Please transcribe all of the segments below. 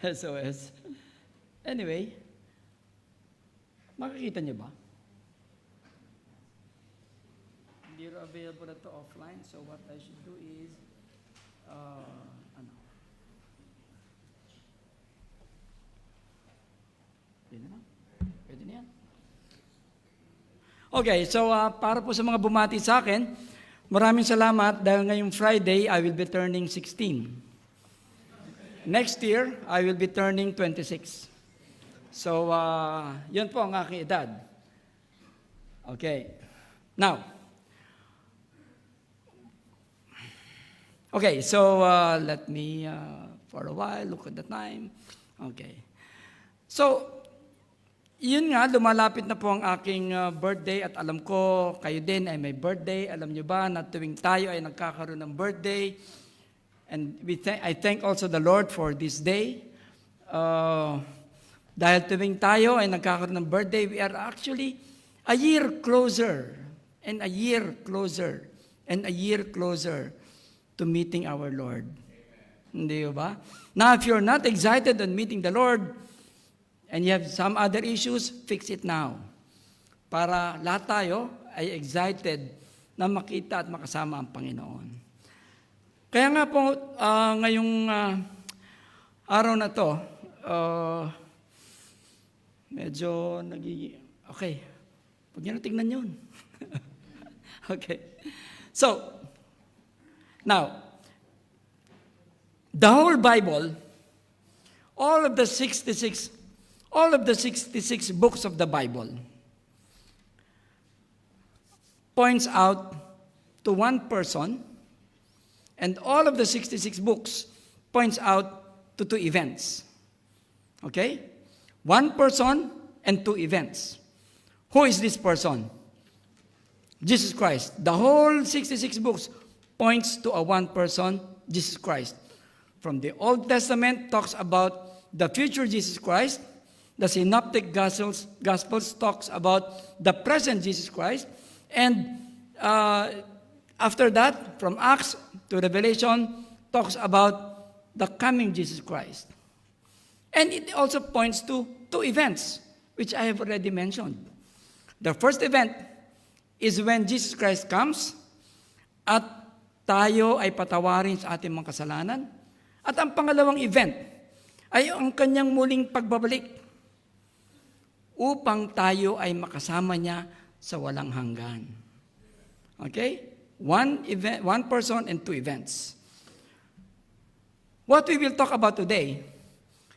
SOS. Anyway, makikita niyo ba? Hindi available na to offline, so what I should do is, ano? Pwede na? Pwede na yan? Okay, so para po sa mga bumati sa akin, maraming salamat dahil ngayong Friday, I will be turning 16. Next year, I will be turning 26. So, yun po ang aking edad. Okay. Now, okay, so let me, for a while, look at the time. Okay. So, yun nga, lumalapit na po ang aking birthday at alam ko, kayo din ay may birthday. Alam nyo ba na tuwing tayo ay nagkakaroon ng birthday, and I thank also the Lord for this day. Dahil tuwing tayo ay nagkakaroon ng birthday, we are actually a year closer, and a year closer, and a year closer to meeting our Lord. Hindi ba? Now, if you're not excited on meeting the Lord, and you have some other issues, fix it now. Para lahat tayo ay excited na makita at makasama ang Panginoon. Kaya nga po, ngayong araw na to, medyo okay, huwag niyo na tignan yun. Okay. So, now, the whole Bible, all of the 66 books of the Bible points out to one person, and all of the 66 books points out to two events. Okay? One person and two events. Who is this person? Jesus Christ. The whole 66 books points to a one person, Jesus Christ. From the Old Testament talks about the future Jesus Christ. The Synoptic Gospels talks about the present Jesus Christ. And after that, from Acts to Revelation, talks about the coming Jesus Christ. And it also points to two events, which I have already mentioned. The first event is when Jesus Christ comes at tayo ay patawarin sa ating mga kasalanan. At ang pangalawang event ay ang kanyang muling pagbabalik upang tayo ay makasama niya sa walang hanggan. Okay? One event, one person, and two events. What we will talk about today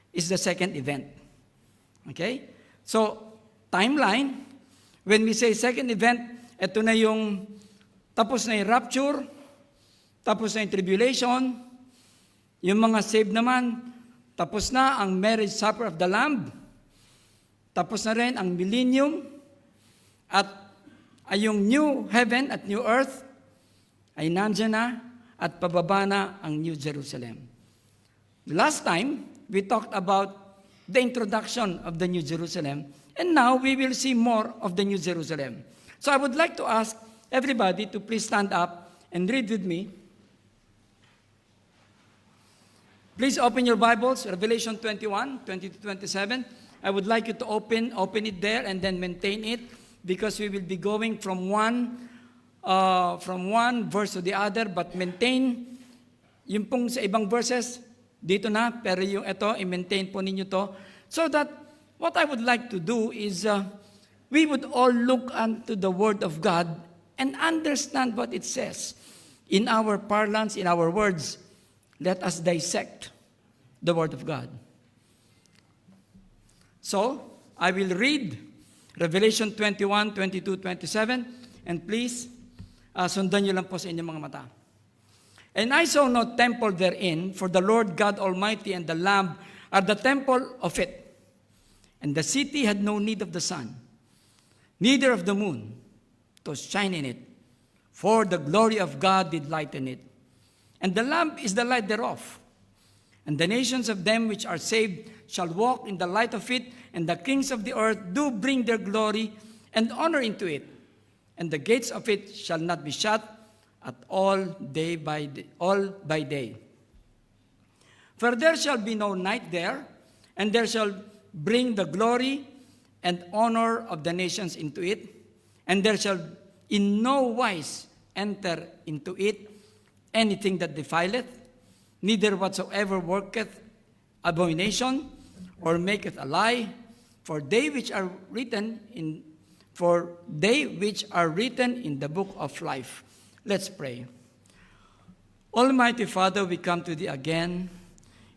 is the second event. Okay? So, timeline, when we say second event, ito na yung tapos na yung rapture, tapos na yung tribulation, yung mga saved naman, tapos na ang marriage supper of the Lamb, tapos na rin ang millennium, at ay yung new heaven at new earth, ay nandyan na at pababa na ang New Jerusalem. Last time, we talked about the introduction of the New Jerusalem, and now we will see more of the New Jerusalem. So I would like to ask everybody to please stand up and read with me. Please open your Bibles, Revelation 21, 20-27. I would like you to open it there and then maintain it, because we will be going from one verse to the other, but maintain yung pong sa ibang verses dito na, pero yung ito, i-maintain po ninyo to, so that what I would like to do is we would all look unto the Word of God and understand what it says. In our parlance, in our words, let us dissect the Word of God. So, I will read Revelation 21, 22, 27, and please, sundan nyo lang po sa inyong mga mata. And I saw no temple therein, for the Lord God Almighty and the Lamb are the temple of it. And the city had no need of the sun, neither of the moon, to shine in it, for the glory of God did lighten it. And the Lamb is the light thereof. And the nations of them which are saved shall walk in the light of it, and the kings of the earth do bring their glory and honor into it. And the gates of it shall not be shut at all by day. For there shall be no night there, and there shall bring the glory and honor of the nations into it, and there shall in no wise enter into it anything that defileth, neither whatsoever worketh abomination, or maketh a lie, for they which are written in the book of life. Let's pray. Almighty Father, we come to thee again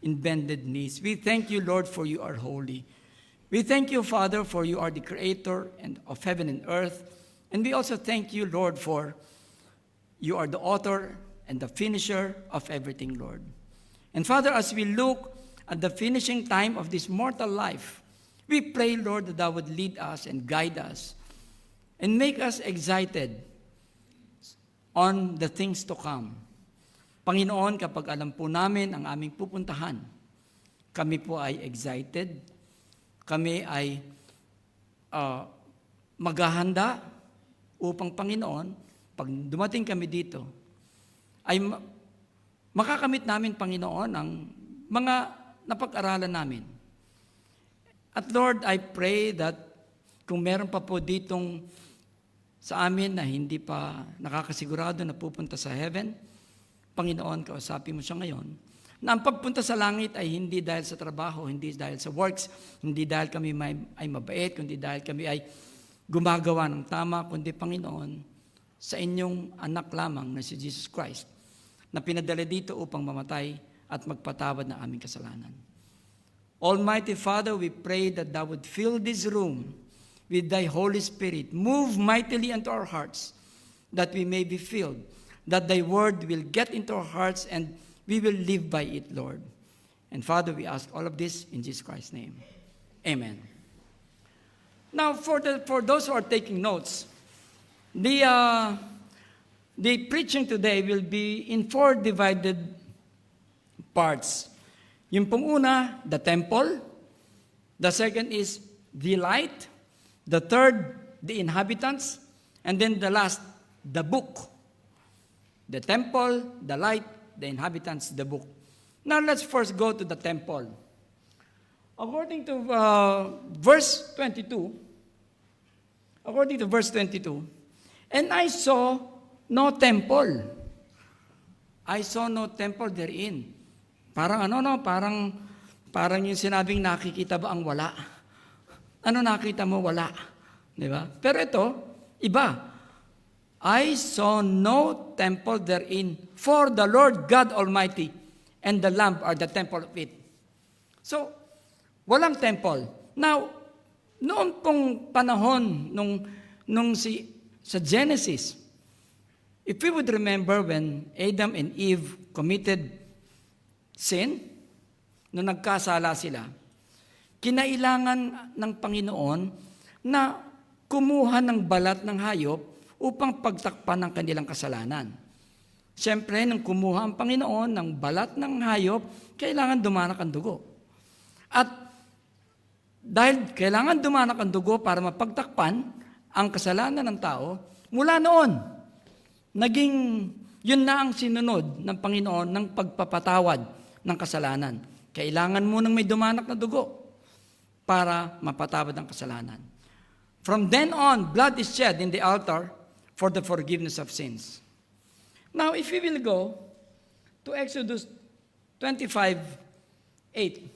in bended knees. We thank you, Lord, for you are holy. We thank you, Father, for you are the creator of heaven and earth. And we also thank you, Lord, for you are the author and the finisher of everything, Lord. And Father, as we look at the finishing time of this mortal life, we pray, Lord, that thou would lead us and guide us and make us excited on the things to come. Panginoon, kapag alam po namin ang aming pupuntahan, kami po ay excited, kami ay maghahanda upang, Panginoon, pag dumating kami dito, ay makakamit namin, Panginoon, ang mga napag-aralan namin. At Lord, I pray that kung meron pa po ditong sa amin na hindi pa nakakasigurado na pupunta sa heaven, Panginoon, kausapin mo siya ngayon, na ang pagpunta sa langit ay hindi dahil sa trabaho, hindi dahil sa works, hindi dahil kami ay mabait, kundi dahil kami ay gumagawa ng tama, kundi, Panginoon, sa inyong anak lamang na si Jesus Christ, na pinadala dito upang mamatay at magpatawad ng aming kasalanan. Almighty Father, we pray that thou would fill this room with thy Holy Spirit. Move mightily into our hearts that we may be filled, that thy word will get into our hearts and we will live by it, Lord. And Father, we ask all of this in Jesus Christ's name. Amen. Now, for those who are taking notes, the preaching today will be in 4 divided parts. Yung pong una, the temple. The second is the light. The third, the inhabitants. And then the last, the book. The temple, the light, the inhabitants, the book. Now let's first go to the temple. According to verse 22, and I saw no temple. I saw no temple therein. Parang parang yung sinabing nakikita ba ang wala? Ano nakita mo? Wala. Di ba? Pero ito, iba. I saw no temple therein, for the Lord God Almighty and the Lamb are the temple of it. So, walang temple. Now, noon pong panahon, sa Genesis, if we would remember when Adam and Eve committed sin, nung nagkasala sila, kinailangan ng Panginoon na kumuha ng balat ng hayop upang pagtakpan ng kanilang kasalanan. Siyempre, nung kumuha ang Panginoon ng balat ng hayop, kailangan dumanak ang dugo. At dahil kailangan dumanak ang dugo para mapagtakpan ang kasalanan ng tao, mula noon, yun na ang sinunod ng Panginoon ng pagpapatawad ng kasalanan. Kailangan mo nang may dumanak na dugo para mapatawad ang kasalanan. From then on, blood is shed in the altar for the forgiveness of sins. Now, if we will go to Exodus 25:8.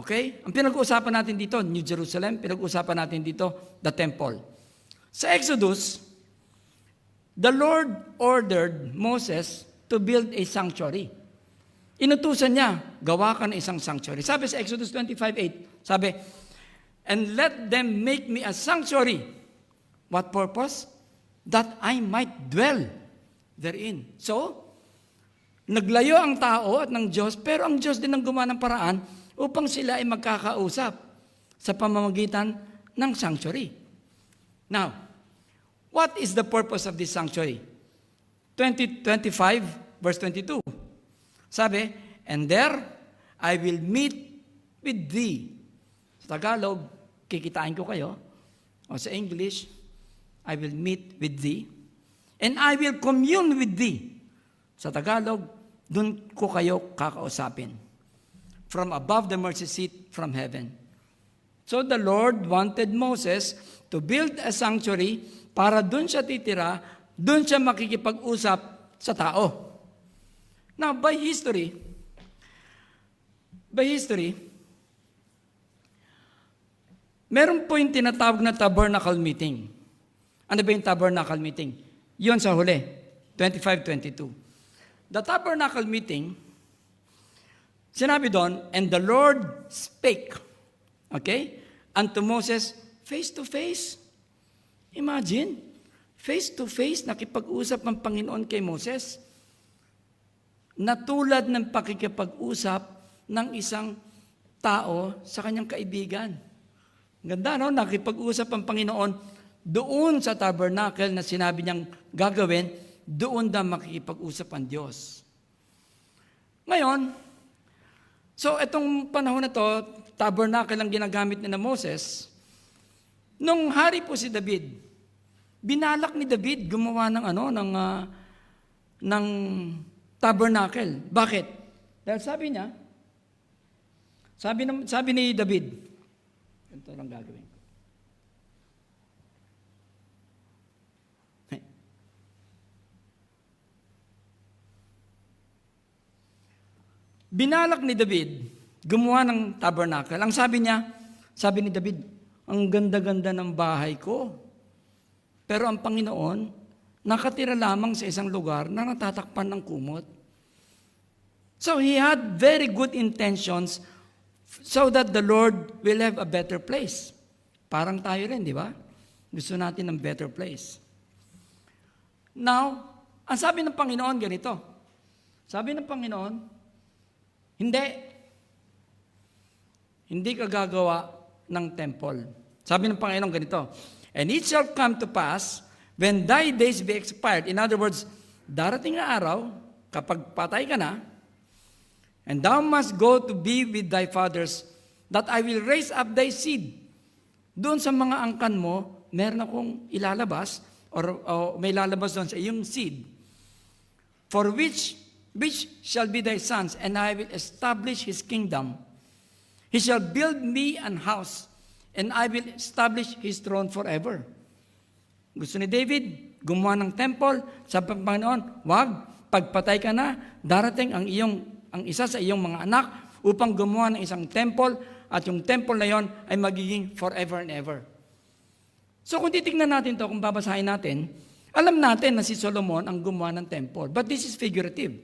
Okay? Ang pinag-uusapan natin dito, New Jerusalem, pinag-uusapan natin dito, the temple. Sa Exodus, the Lord ordered Moses to build a sanctuary. Inutusan niya, gawa ka ng isang sanctuary. Sabi sa Exodus 25:8, sabi, and let them make me a sanctuary. What purpose? That I might dwell therein. So, naglayo ang tao at ng Diyos, pero ang Diyos din ang gumawa ng paraan upang sila ay magkakausap sa pamamagitan ng sanctuary. Now, what is the purpose of this sanctuary? 25, verse 22. Sabi, and there I will meet with thee. Sa Tagalog, kikitain ko kayo. O sa English, I will meet with thee. And I will commune with thee. Sa Tagalog, doon ko kayo kakausapin. From above the mercy seat from heaven. So the Lord wanted Moses to build a sanctuary para doon siya titira, doon siya makikipag-usap sa tao. Now, by history, meron po yung tinatawag na tabernacle meeting. Ano ba yung tabernacle meeting? Yun sa huli, 25-22. The tabernacle meeting, sinabi doon, and the Lord spake, okay, unto Moses face to face. Imagine, face to face, nakipag-usap ang Panginoon kay Moses. Na tulad ng pakikipag-usap ng isang tao sa kanyang kaibigan. Ganda, no? Nakipag-usap ang Panginoon doon sa tabernacle na sinabi niyang gagawin, doon na makikipag-usap ang Diyos. Ngayon, so itong panahon na to, tabernacle ang ginagamit ni na Moses. Nung hari po si David, binalak ni David gumawa ng ng tabernacle. Bakit? Dahil sabi niya, sabi ni David, ito lang gagawin ko. Binalak ni David gumawa ng tabernacle. Ang sabi ni David, ang ganda-ganda ng bahay ko. Pero ang Panginoon, nakatira lamang sa isang lugar na natatakpan ng kumot. So he had very good intentions so that the Lord will have a better place. Parang tayo rin, di ba? Gusto natin ng better place. Now, ang sabi ng Panginoon ganito. Sabi ng Panginoon, hindi ka gagawa ng temple. Sabi ng Panginoon ganito, and it shall come to pass, when thy days be expired, in other words, darating na araw, kapag patay ka na, and thou must go to be with thy fathers, that I will raise up thy seed. Doon sa mga angkan mo, meron akong ilalabas, or may lalabas doon sa iyong seed, for which shall be thy sons, and I will establish his kingdom. He shall build me an house, and I will establish his throne forever. Gusto ni David, gumawa ng temple, sabi ng Panginoon, wag, pagpatay ka na, darating ang isa sa iyong mga anak upang gumawa ng isang temple, at yung temple na yon ay magiging forever and ever. So kung titignan natin to, kung babasahin natin, alam natin na si Solomon ang gumawa ng temple. But this is figurative.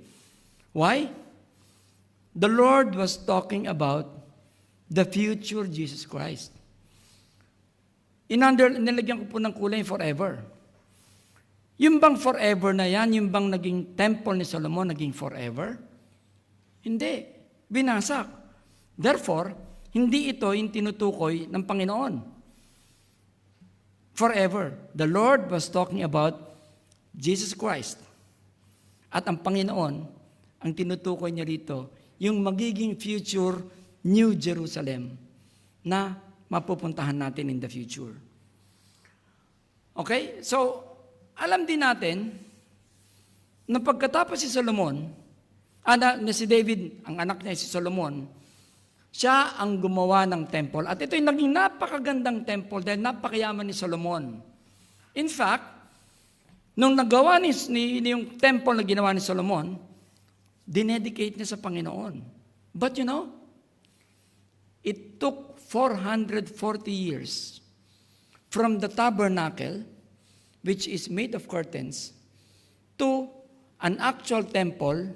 Why? The Lord was talking about the future Jesus Christ. Nilagyan ko po ng kulay forever. Yung bang forever na yan, yung bang naging temple ni Solomon, naging forever? Hindi. Binasak. Therefore, hindi ito yung tinutukoy ng Panginoon. Forever. The Lord was talking about Jesus Christ. At ang Panginoon, ang tinutukoy niya rito, yung magiging future New Jerusalem na mapupuntahan natin in the future. Okay? So, alam din natin na pagkatapos si Solomon, si David, ang anak niya si Solomon, siya ang gumawa ng temple. At ito'y naging napakagandang temple dahil napakayaman ni Solomon. In fact, nung nagawa yung temple na ginawa ni Solomon, dinedicate niya sa Panginoon. But you know, it took 440 years from the tabernacle, which is made of curtains, to an actual temple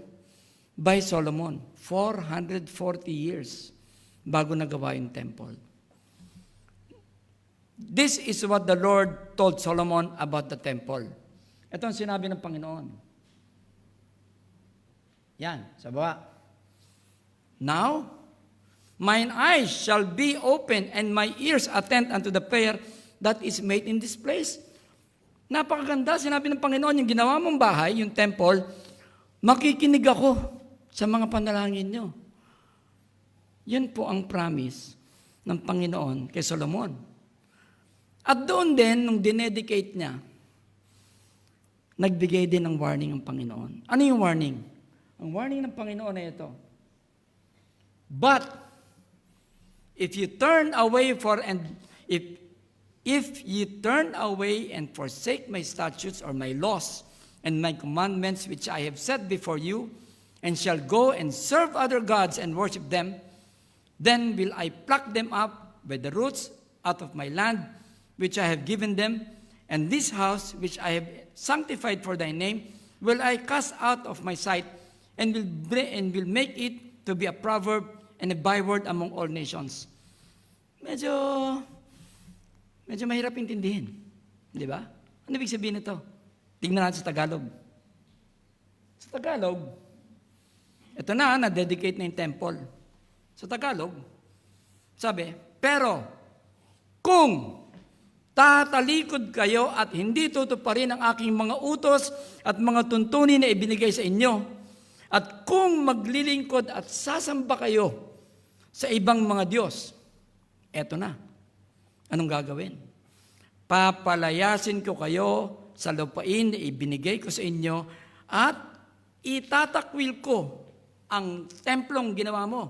by Solomon. 440 years bago nagawa yung temple. This is what the Lord told Solomon about the temple. Ito ang sinabi ng Panginoon. Yan, sa baba. Now, mine eyes shall be open and my ears attend unto the prayer that is made in this place. Napakaganda, sinabi ng Panginoon, yung ginawa mong bahay, yung temple, makikinig ako sa mga panalangin nyo. Yan po ang promise ng Panginoon kay Solomon. At doon din, nung dinedicate niya, nagbigay din ng warning ang Panginoon. Ano yung warning? Ang warning ng Panginoon na ito. But, if you turn away if you turn away and forsake my statutes or my laws and my commandments which I have set before you, and shall go and serve other gods and worship them, then will I pluck them up by the roots out of my land which I have given them, and this house which I have sanctified for thy name will I cast out of my sight, and will make it to be a proverb and a byword among all nations. Medyo mahirap intindihin. Di ba? Ano ibig sabihin nito? Tingnan natin sa Tagalog. Sa Tagalog, ito na-dedicate na yung temple. Sa Tagalog, sabi, pero kung tatalikod kayo at hindi tutuparin ang aking mga utos at mga tuntunin na ibinigay sa inyo, at kung maglilingkod at sasamba kayo sa ibang mga Diyos, eto na. Anong gagawin? Papalayasin ko kayo sa lupain na ibinigay ko sa inyo at itatakwil ko ang templong ginawa mo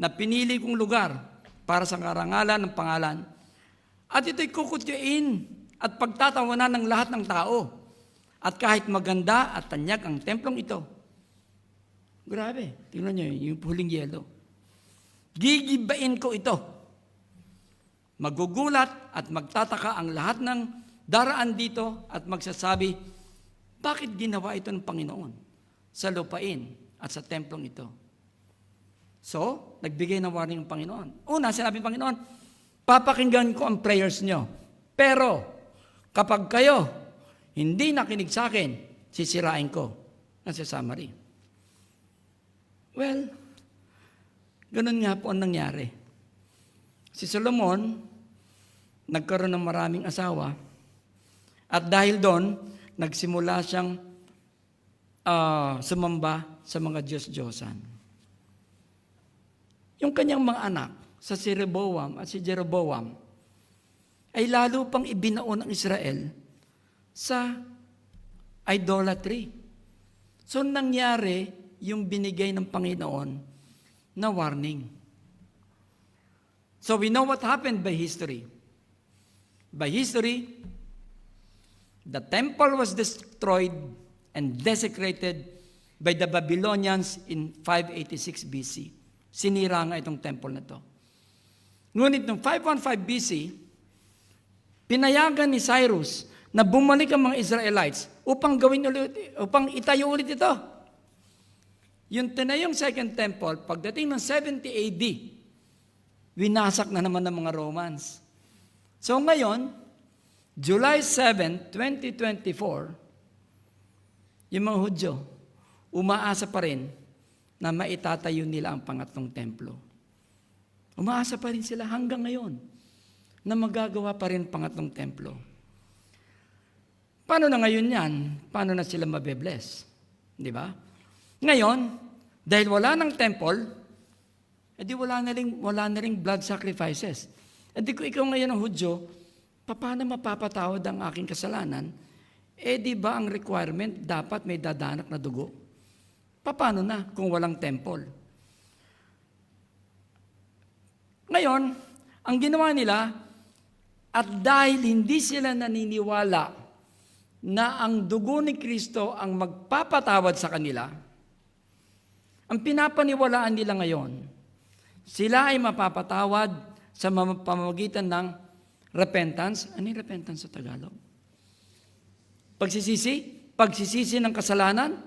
na pinili kong lugar para sa karangalan ng pangalan. At ito'y kukutyain at pagtatawanan ng lahat ng tao. At kahit maganda at tanyag ang templong ito. Grabe, tingnan nyo yung huling yelo. Gigibain ko ito. Magugulat at magtataka ang lahat ng daraan dito at magsasabi, bakit ginawa ito ng Panginoon sa lupain at sa templong ito? So, nagbigay ng warning ng Panginoon. Una, sinabi ng Panginoon, papakinggan ko ang prayers nyo. Pero, kapag kayo hindi nakinig sa akin, sisirain ko. Nasa summary. Well, ganun nga po ang nangyari. Si Solomon, nagkaroon ng maraming asawa, at dahil doon, nagsimula siyang sumamba sa mga Diyos-Diyosan. Yung kanyang mga anak, sa si Rehoboam at si Jeroboam, ay lalo pang ibinaon ng Israel sa idolatry. So nangyari yung binigay ng Panginoon na warning. So we know what happened by history. By history, the temple was destroyed and desecrated by the Babylonians in 586 BC. Sinira nga itong temple na to. Ngunit noong 515 BC, pinayagan ni Cyrus na bumalik ang mga Israelites upang itayo ulit ito. Yung tinayong second temple, pagdating ng 70 AD, winasak na naman ng mga Romans. So ngayon, July 7, 2024, yung mga Hudyo, umaasa pa rin na maitatayo nila ang pangatlong templo. Umaasa pa rin sila hanggang ngayon na magagawa pa rin pangatlong templo. Paano na ngayon yan? Paano na sila mabe-bless? Di ba? Ngayon, dahil wala ng temple, edi wala na ring blood sacrifices. Edi kung ikaw ngayon ang Hudyo, paano mapapatawad ang aking kasalanan? Di ba ang requirement, dapat may dadanak na dugo? Paano na kung walang temple? Ngayon, ang ginawa nila, at dahil hindi sila naniniwala na ang dugo ni Kristo ang magpapatawad sa kanila, ang pinapaniwalaan nila ngayon, sila ay mapapatawad sa pamamagitan ng repentance. Ano yung repentance sa Tagalog? Pagsisisi ng kasalanan.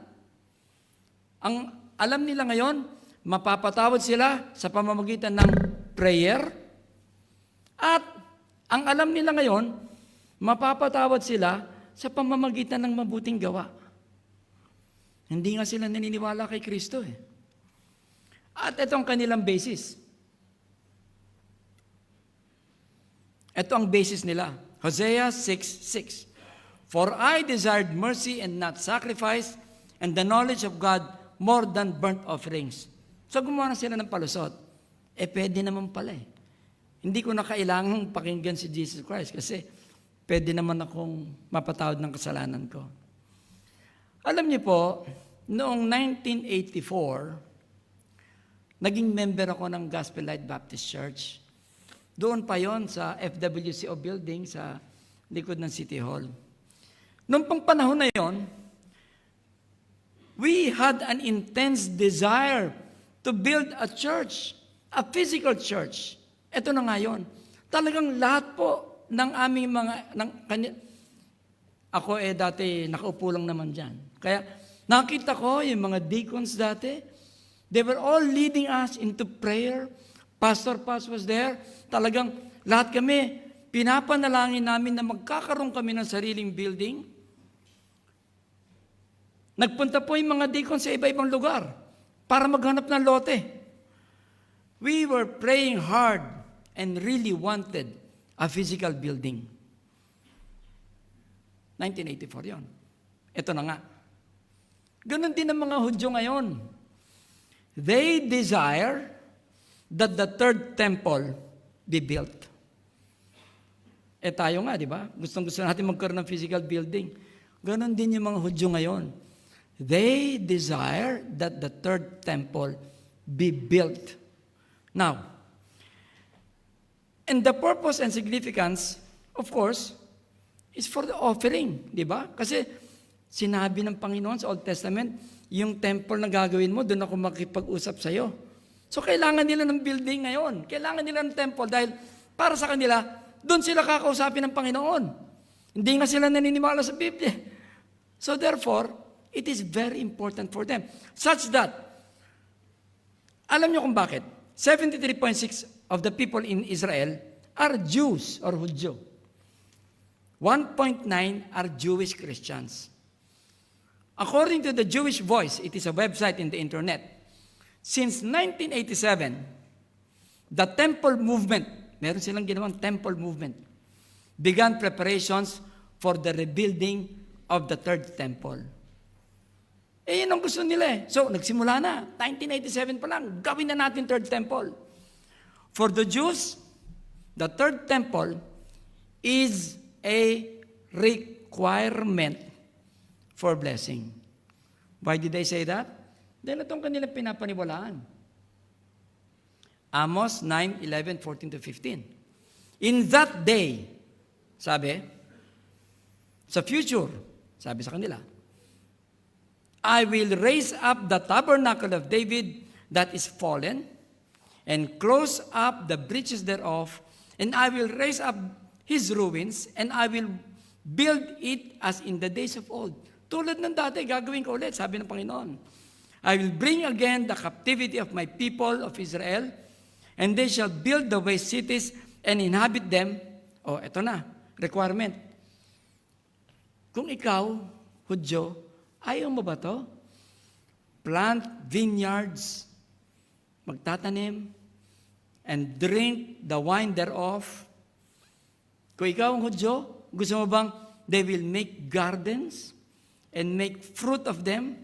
Ang alam nila ngayon, mapapatawad sila sa pamamagitan ng prayer. At ang alam nila ngayon, mapapatawad sila sa pamamagitan ng mabuting gawa. Hindi nga sila naniniwala kay Kristo eh. At ito ang kanilang basis. Ito ang basis nila. Hosea 6:6. For I desired mercy and not sacrifice, and the knowledge of God more than burnt offerings. So gumawa na sila ng palusot. Pwede naman pala eh. Hindi ko na kailangang pakinggan si Jesus Christ kasi pwede naman akong mapatawad ng kasalanan ko. Alam niyo po, noong 1984, naging member ako ng Gospel Light Baptist Church. Doon pa yon sa FWCO building sa likod ng City Hall. Noong pang panahon na yon, we had an intense desire to build a church, a physical church. Ito na nga yun. Talagang lahat po ng aming ako dati nakaupo lang naman dyan. Kaya nakita ko yung mga deacons dati, they were all leading us into prayer. Pastor Paz was there. Talagang lahat kami, pinapanalangin namin na magkakaroon kami ng sariling building. Nagpunta po yung mga deacons sa iba-ibang lugar para maghanap ng lote. We were praying hard and really wanted a physical building. 1984 yon. Ito na nga. Ganon din ang mga Hudyo ngayon. They desire that the third temple be built. Tayo nga, di ba? Gustong-gusto natin magkaroon ng physical building. Ganon din yung mga Hudyo ngayon. They desire that the third temple be built. Now, and the purpose and significance, of course, is for the offering, di ba? Kasi sinabi ng Panginoon sa Old Testament, yung temple na gagawin mo, doon ako makipag-usap sa'yo. So kailangan nila ng building ngayon. Kailangan nila ng temple dahil para sa kanila, doon sila kakausapin ng Panginoon. Hindi nga sila naniniwala sa Biblia. So therefore, it is very important for them. Such that, alam niyo kung bakit? 73.6% of the people in Israel are Jews or Hudyo. 1.9 are Jewish Christians. According to the Jewish Voice, it is a website in the internet. Since 1987, the temple movement, meron silang ginawang temple movement, began preparations for the rebuilding of the third temple. Yun ang gusto nila . So, nagsimula na. 1987 pa lang, gawin na natin third temple. For the Jews, the third temple is a requirement for blessing. Why did I say that? Dahil itong kanilang pinapaniwalaan. Amos 9:11-14-15. In that day, sabi, sa future, sabi sa kanila, I will raise up the tabernacle of David that is fallen, and close up the breaches thereof, and I will raise up his ruins, and I will build it as in the days of old. Tulad ng dati, gagawin ko ulit, sabi ng Panginoon. I will bring again the captivity of my people of Israel, and they shall build the waste cities and inhabit them. Oh, eto na, requirement. Kung ikaw, Hudyo, ayaw mo ba to? Plant vineyards, magtatanim, and drink the wine thereof. Kung ikaw ang Hudyo, gusto mo bang they will make gardens and make fruit of them?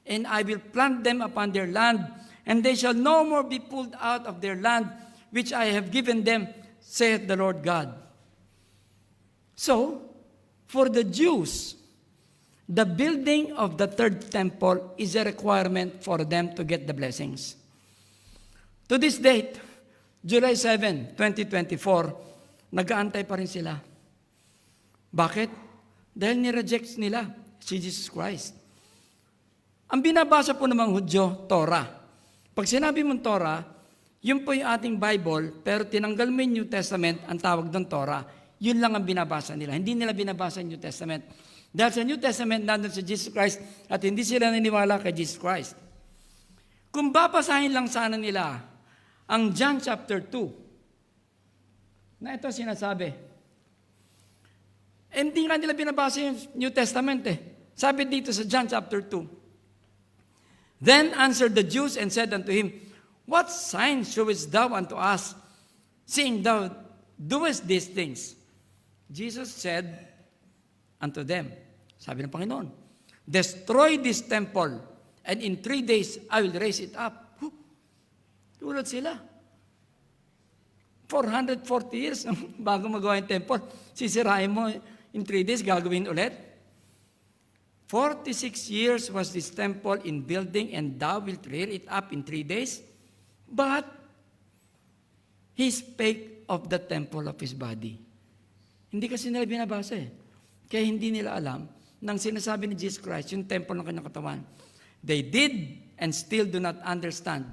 And I will plant them upon their land, and they shall no more be pulled out of their land, which I have given them, saith the Lord God. So, for the Jews, the building of the third temple is a requirement for them to get the blessings. To this date, July 7, 2024, nag-aantay pa rin sila. Bakit? Dahil ni-reject nila si Jesus Christ. Ang binabasa po namang Hudyo, Torah. Pag sinabi mong Torah, yun po yung ating Bible, pero tinanggal mo yung New Testament, ang tawag doon Torah. Yun lang ang binabasa nila. Hindi nila binabasa yung New Testament. Dahil sa New Testament, nandun si Jesus Christ, at hindi sila naniniwala kay Jesus Christ. Kung babasahin lang sana nila ang John chapter 2, na ito sinasabi, hindi nga nila binabasa yung New Testament . Sabi dito sa John chapter 2, Then answered the Jews and said unto him, What sign showest thou unto us, seeing thou doest these things? Jesus said unto them, sabi ng Panginoon, Destroy this temple, and in 3 days I will raise it up. Tulad sila. 440 years bago magawa yung temple. Sisirain mo in 3 days, gagawin ulit. 46 years was this temple in building, and thou wilt rear it up in 3 days. But he spake of the temple of his body. Hindi kasi nila binabasa eh. Kaya hindi nila alam nang sinasabi ni Jesus Christ, yung temple ng kanyang katawan. They did and still do not understand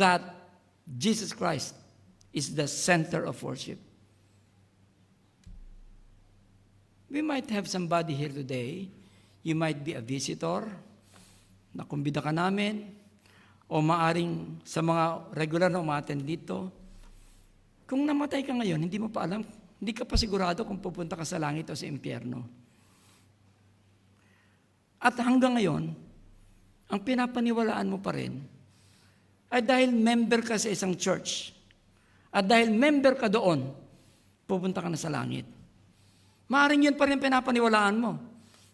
that Jesus Christ is the center of worship. We might have somebody here today. You might be a visitor, nakumbida ka namin, o maaring sa mga regular na umattend dito. Kung namatay ka ngayon, hindi mo pa alam, hindi ka pa sigurado kung pupunta ka sa langit o sa impyerno. At hanggang ngayon, ang pinapaniwalaan mo pa rin ay dahil member ka sa isang church at dahil member ka doon, pupunta ka na sa langit. Maaring yun pa rin pinapaniwalaan mo.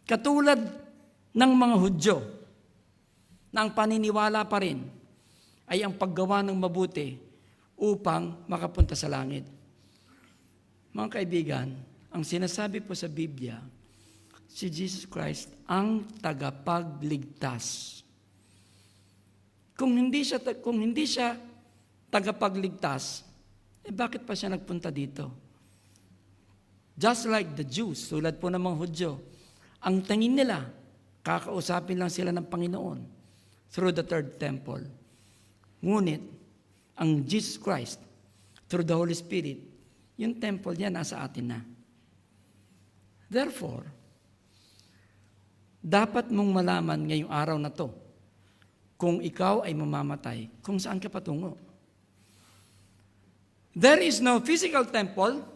Katulad ng mga Hudyo, na ang paniniwala pa rin ay ang paggawa ng mabuti upang makapunta sa langit. Mga kaibigan, ang sinasabi po sa Biblia, si Jesus Christ ang tagapagligtas. Kung hindi siya tagapagligtas, bakit pa siya nagpunta dito? Just like the Jews, tulad po ng mga Hudyo, ang tingin nila, kakausapin lang sila ng Panginoon through the third temple. Ngunit, ang Jesus Christ, through the Holy Spirit, yung temple niya nasa atin na. Therefore, dapat mong malaman ngayong araw na to, kung ikaw ay mamamatay, kung saan ka patungo. There is no physical temple,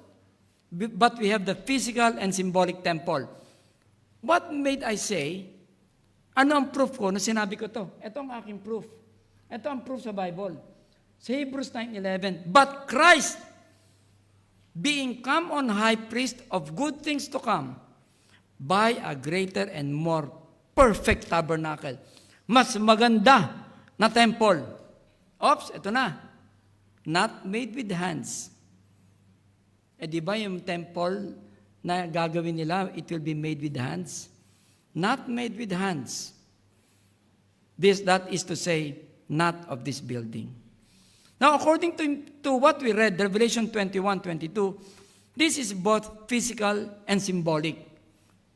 but we have the physical and symbolic temple. What made I say, ano ang proof ko na sinabi ko to? Ito ang aking proof. Ito ang proof sa Bible. Sa Hebrews 9:11, but Christ, being come on high priest of good things to come, by a greater and more perfect tabernacle. Mas maganda na temple. Oops, ito na. Not made with hands. Di ba yung temple na gagawin nila, it will be made with hands? Not made with hands. That is to say, not of this building. Now, according to what we read, Revelation 21:22, this is both physical and symbolic.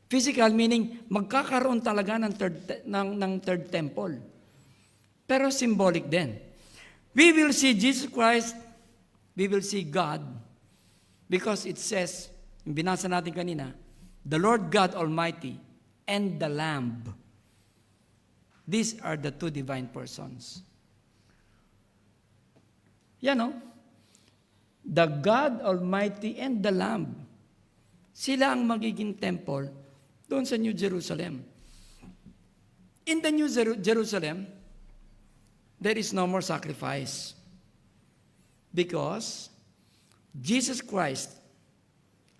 Physical meaning, magkakaroon talaga ng third temple. Pero symbolic din. We will see Jesus Christ, we will see God, because it says, binasa natin kanina, the Lord God Almighty and the Lamb. These are the two divine persons. Yan o. The God Almighty and the Lamb. Sila ang magiging temple doon sa New Jerusalem. In the New Jerusalem, there is no more sacrifice. Because Jesus Christ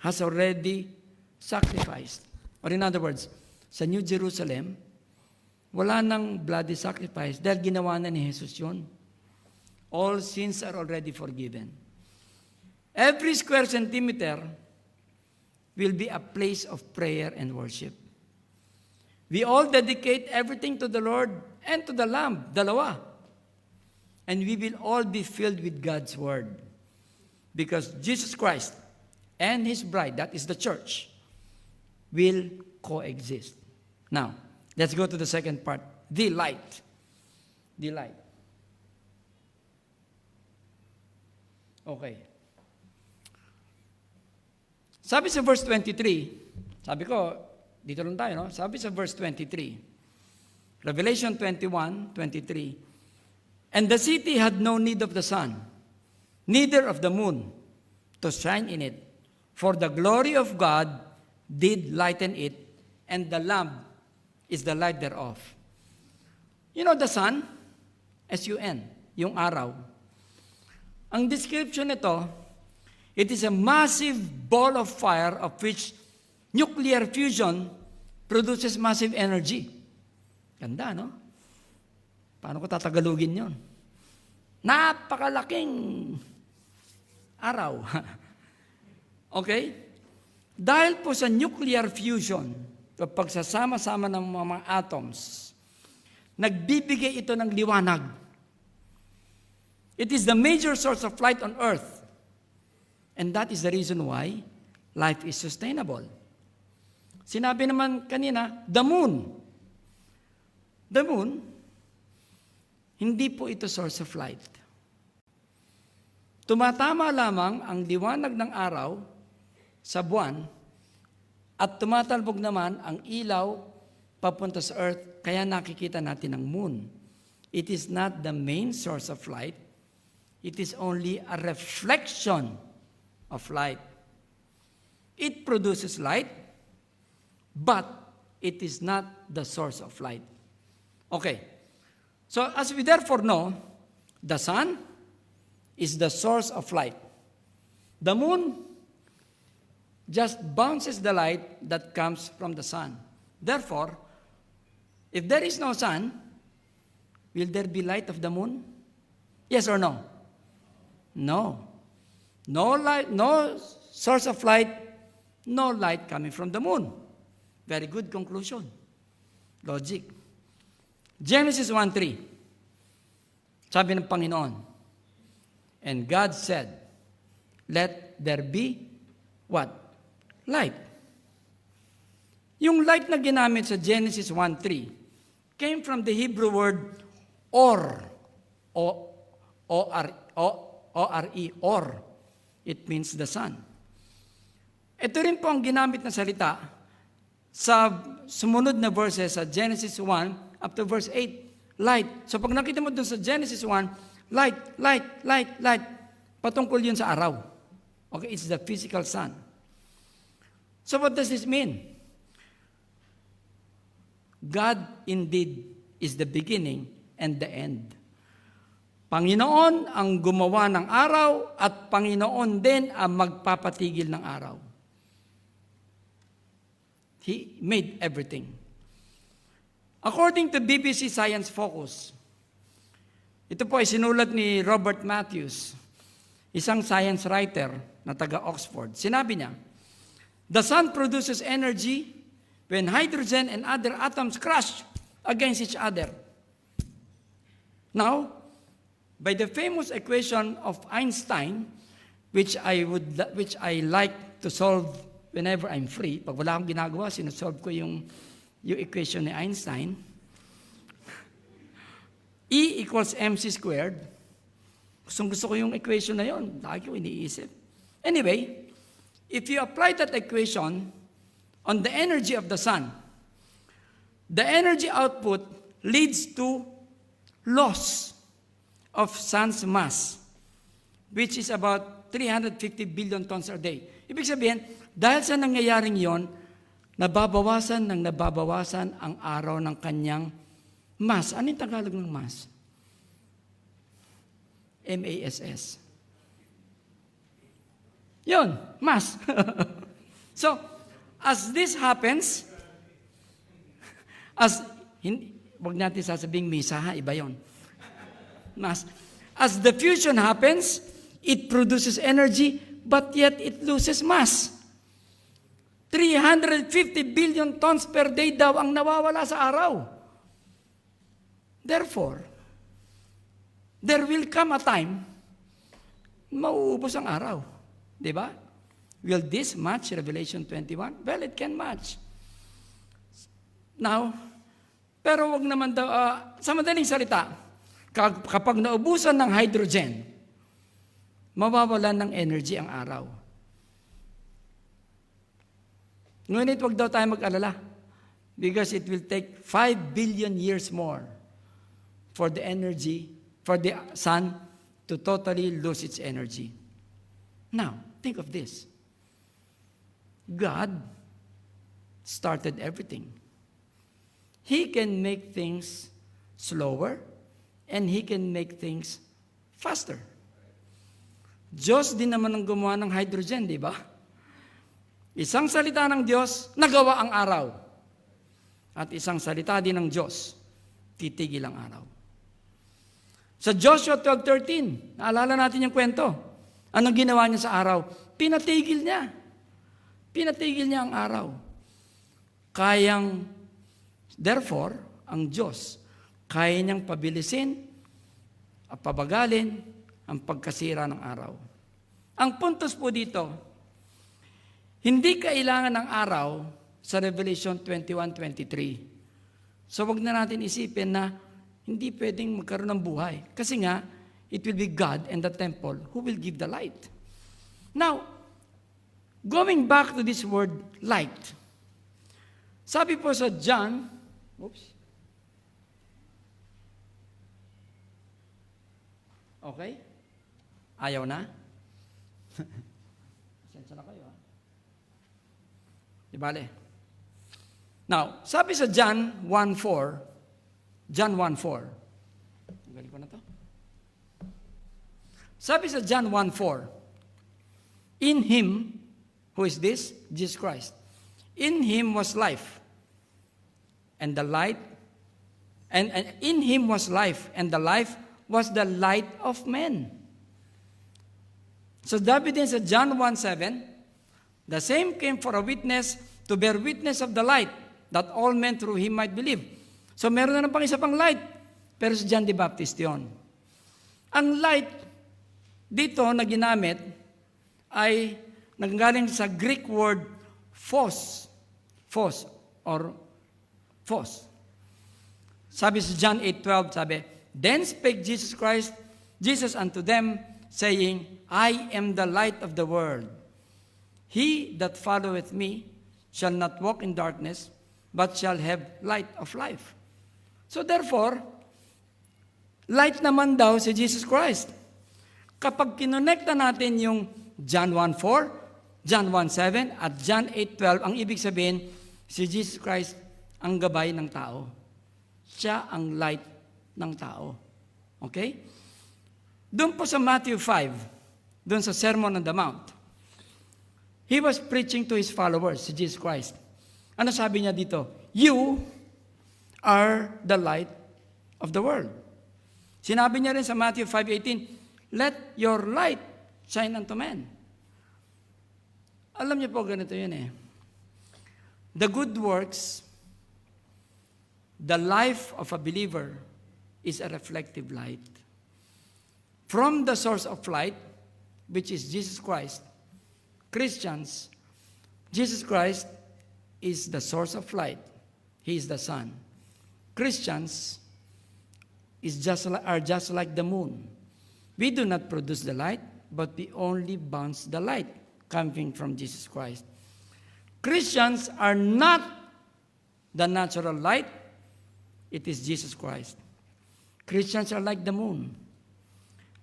has already sacrificed. Or in other words, sa New Jerusalem, wala nang bloody sacrifice dahil ginawa na ni Jesus yun. All sins are already forgiven. Every square centimeter will be a place of prayer and worship. We all dedicate everything to the Lord and to the Lamb, dalawa. And we will all be filled with God's Word. Because Jesus Christ and His bride, that is the church, will coexist. Now, let's go to the second part. The light. The light. Okay. Sabi sa verse 23, sabi ko, dito lang tayo, no? Sabi sa verse 23, Revelation 21:23, and the city had no need of the sun, neither of the moon, to shine in it, for the glory of God did lighten it, and the Lamb is the light thereof. You know the sun? S-U-N, yung araw. Ang description nito, it is a massive ball of fire of which nuclear fusion produces massive energy. Ganda, no? Paano ko tatagalugin yon? Napakalaking araw. Okay? Dahil po sa nuclear fusion, o pagsasama-sama ng mga atoms, nagbibigay ito ng liwanag. It is the major source of light on earth. And that is the reason why life is sustainable. Sinabi naman kanina, the moon. The moon, hindi po ito source of light. Tumatama lamang ang liwanag ng araw sa buwan at tumatalbog naman ang ilaw papunta sa earth, kaya nakikita natin ang moon. It is not the main source of light. It is only a reflection of light. It produces light, but it is not the source of light. Okay. So as we therefore know, the sun is the source of light. The moon just bounces the light that comes from the sun. Therefore, if there is no sun, will there be light of the moon? Yes or no? No. No light, no source of light, no light coming from the moon. Very good conclusion. Logic. Genesis 1:3. Sabi ng Panginoon, and God said, let there be what? Light. Yung light na ginamit sa Genesis 1:3 came from the Hebrew word or. O-R-E, or. It means the sun. Ito rin po ang ginamit na salita sa sumunod na verses sa Genesis 1 up to verse 8. Light. So pag nakita mo dun sa Genesis 1, light, light, light, light. Patungkol yun sa araw. Okay, it's the physical sun. So what does this mean? God indeed is the beginning and the end. Panginoon ang gumawa ng araw at Panginoon din ang magpapatigil ng araw. He made everything. According to BBC Science Focus, ito po ay sinulat ni Robert Matthews, isang science writer na taga Oxford. Sinabi niya, the sun produces energy when hydrogen and other atoms crash against each other. Now, by the famous equation of Einstein, which I like to solve whenever I'm free, pag wala akong ginagawa, sinasolve ko yung equation ni Einstein. E equals mc squared. Gusto ko yung equation na yun. Lagi ko iniisip. Anyway, if you apply that equation on the energy of the sun, the energy output leads to loss of sun's mass, which is about 350 billion tons a day. Ibig sabihin, dahil sa nangyayaring yon, nababawasan ang araw ng kanyang mass. Ano yung Tagalog ng mass? M-A-S-S. Yun, mass. So, as this happens, wag natin sasabing misa ha, iba yun. Mass. As the fusion happens, it produces energy, but yet it loses mass. 350 billion tons per day daw ang nawawala sa araw. Therefore, there will come a time, mauubos ang araw. Diba? Will this match Revelation 21? Well, it can match. Now, pero wag naman daw, sa madaling salita, kapag naubusan ng hydrogen, mawawalan ng energy ang araw. Ngunit wag daw tayo mag-alala because it will take 5 billion years more for the sun to totally lose its energy. Now, think of this. God started everything. He can make things slower and He can make things faster. Diyos din naman ang gumawa ng hydrogen, di ba? Isang salita ng Diyos, nagawa ang araw. At isang salita din ng Diyos, titigil ang araw. Sa Joshua 12:13, naalala natin yung kwento. Anong ginawa niya sa araw? Pinatigil niya. Pinatigil niya ang araw. Therefore, ang Diyos, kaya niyang pabilisin at pabagalin ang pagkasira ng araw. Ang puntos po dito, hindi kailangan ng araw sa Revelation 21:23. So wag na natin isipin na hindi pwedeng magkaroon ng buhay. Kasi nga, it will be God and the temple who will give the light. Now, going back to this word light, sabi po sa John, okay? Ayaw na? Pasensya na kayo, ha? Di bale? Now, sabi sa John 1:4, galing ko na to. Sabi sa John 1:4, in Him, who is this? Jesus Christ. In Him was life, and the light, and in Him was life, and the life was the light of men. So David din sa John 1:7, the same came for a witness, to bear witness of the light, that all men through Him might believe. So meron na pang isa pang light, pero si John the Baptist yun. Ang light dito na ginamit ay nanggaling sa Greek word phos. Sabi sa John 8:12, sabi, then spake Jesus unto them, saying, I am the light of the world. He that followeth me shall not walk in darkness, but shall have light of life. So therefore, light naman daw si Jesus Christ. Kapag kinonekta natin yung John 1:4, John 1:7, at John 8:12, ang ibig sabihin, si Jesus Christ ang gabay ng tao. Siya ang light ng tao. Okay? Doon po sa Matthew 5, doon sa Sermon on the Mount, He was preaching to His followers, si Jesus Christ. Ano sabi niya dito? You are the light of the world. Sinabi niya rin sa Matthew 5:18, let your light shine unto men. Alam niyo po, ganito yun eh. The good works, the life of a believer is a reflective light. From the source of light, which is Jesus Christ, Christians, Jesus Christ is the source of light. He is the sun. Christians are just like the moon. We do not produce the light, but we only bounce the light coming from Jesus Christ. Christians are not the natural light. It is Jesus Christ. Christians are like the moon.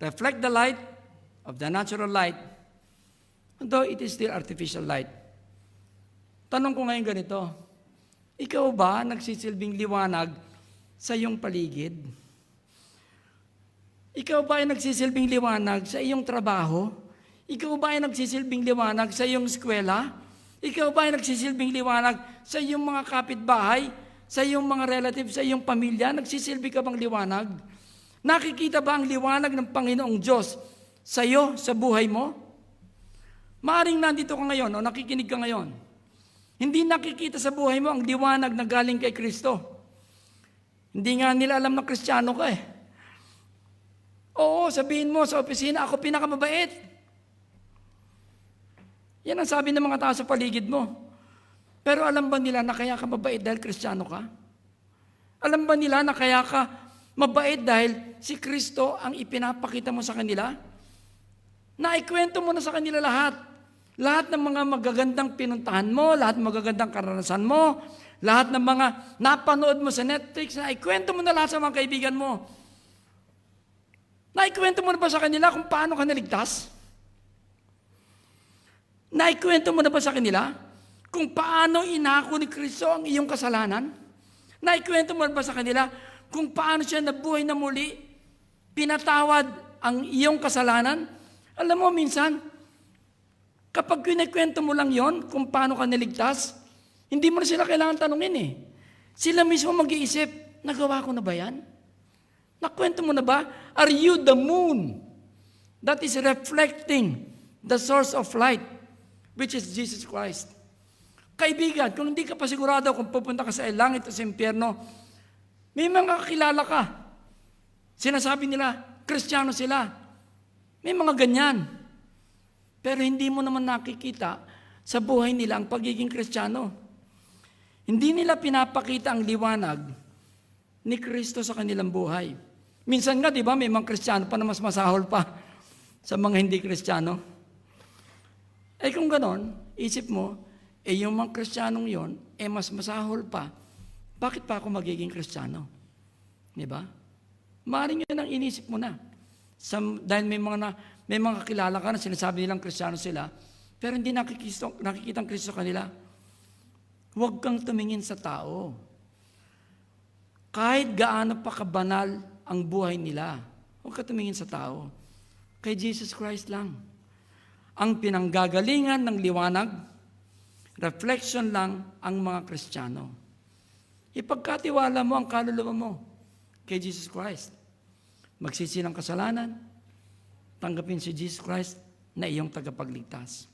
Reflect the light of the natural light, although it is still artificial light. Tanong ko ngayon ganito, ikaw ba nagsisilbing liwanag sa iyong paligid? Ikaw ba ay nagsisilbing liwanag sa iyong trabaho? Ikaw ba ay nagsisilbing liwanag sa iyong eskwela? Ikaw ba ay nagsisilbing liwanag sa iyong mga kapitbahay, sa iyong mga relatives, sa iyong pamilya? Nagsisilbi ka bang liwanag? Nakikita ba ang liwanag ng Panginoong Diyos sa iyo, sa buhay mo? Maaring nandito ka ngayon o nakikinig ka ngayon. Hindi nakikita sa buhay mo ang liwanag na galing kay Kristo. Hindi nga nila alam na Kristiyano ka eh. Oo, sabihin mo sa opisina, ako pinakamabait. Yan ang sabi ng mga tao sa paligid mo. Pero alam ba nila na kaya ka mabait dahil Kristiyano ka? Alam ba nila na kaya ka mabait dahil si Kristo ang ipinapakita mo sa kanila? Naikwento mo na sa kanila lahat. Lahat ng mga magagandang pinuntahan mo, lahat ng magagandang karanasan mo, lahat ng mga napanood mo sa Netflix, naikwento mo na lahat sa mga kaibigan mo. Naikwento mo na ba sa kanila kung paano ka naligtas? Naikwento mo na ba sa kanila kung paano inako ni Kristo ang iyong kasalanan? Naikwento mo na ba sa kanila kung paano siya nabuhay na muli, pinatawad ang iyong kasalanan? Alam mo, minsan, kapag kinikwento mo lang yon kung paano ka naligtas, hindi mo na sila kailangan tanungin eh. Sila mismo mag-iisip, nagawa ko na ba yan? Nakwento mo na ba? Are you the moon that is reflecting the source of light, which is Jesus Christ? Kaibigan, kung hindi ka pa sigurado kung pupunta ka sa langit o sa impyerno, may mga kakilala ka. Sinasabi nila, Kristiyano sila. May mga ganyan. Pero hindi mo naman nakikita sa buhay nila ang pagiging Kristiyano. Hindi nila pinapakita ang liwanag ni Kristo sa kanilang buhay. Minsan nga, di ba, may mga Kristiyano pa na mas masahol pa sa mga hindi Kristiyano. Eh kung ganon, isip mo, yung mga Kristiyanong yon, mas masahol pa. Bakit pa ako magiging Kristiyano? Di ba? Maaaring yun ang inisip mo na. Dahil may mga kakilala ka na sinasabi nilang Kristiyano sila, pero hindi nakikita ang Kristo kanila. Huwag kang tumingin sa tao. Kahit gaano pa kabanal ang buhay nila, huwag ka tumingin sa tao. Kay Jesus Christ lang. Ang pinanggagalingan ng liwanag, reflection lang ang mga Kristiyano. Ipagkatiwala mo ang kaluluwa mo kay Jesus Christ. Magsisi ng kasalanan, tanggapin si Jesus Christ na iyong tagapagligtas.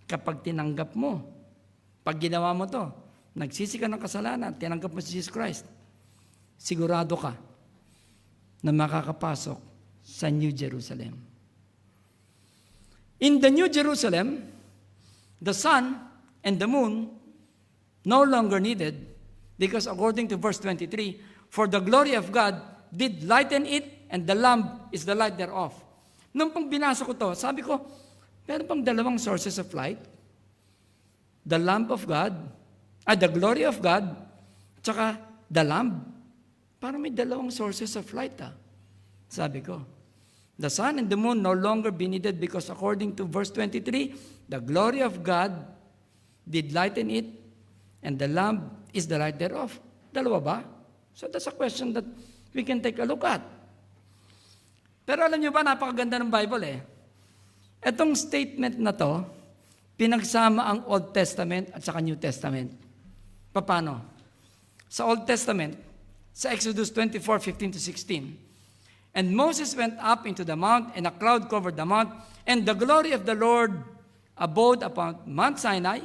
Kapag tinanggap mo, pag ginawa mo to, nagsisi ka ng kasalanan, tinanggap mo si Jesus Christ, sigurado ka na makakapasok sa New Jerusalem. In the New Jerusalem, the sun and the moon no longer needed because according to verse 23, for the glory of God did lighten it and the lamp is the light thereof. Nung pang binasa ko to, sabi ko, meron pang dalawang sources of light. The lamp of God, the glory of God, tsaka the lamp. Parang may dalawang sources of light sabi ko. The sun and the moon no longer be needed because according to verse 23, the glory of God did lighten it, and the lamp is the light thereof. Dalawa ba? So that's a question that we can take a look at. Pero alam niyo ba, napakaganda ng Bible Itong statement na to, pinagsama ang Old Testament at saka New Testament. Paano? Sa Old Testament, sa Exodus 24:15-16, and Moses went up into the mount, and a cloud covered the mount, and the glory of the Lord abode upon Mount Sinai,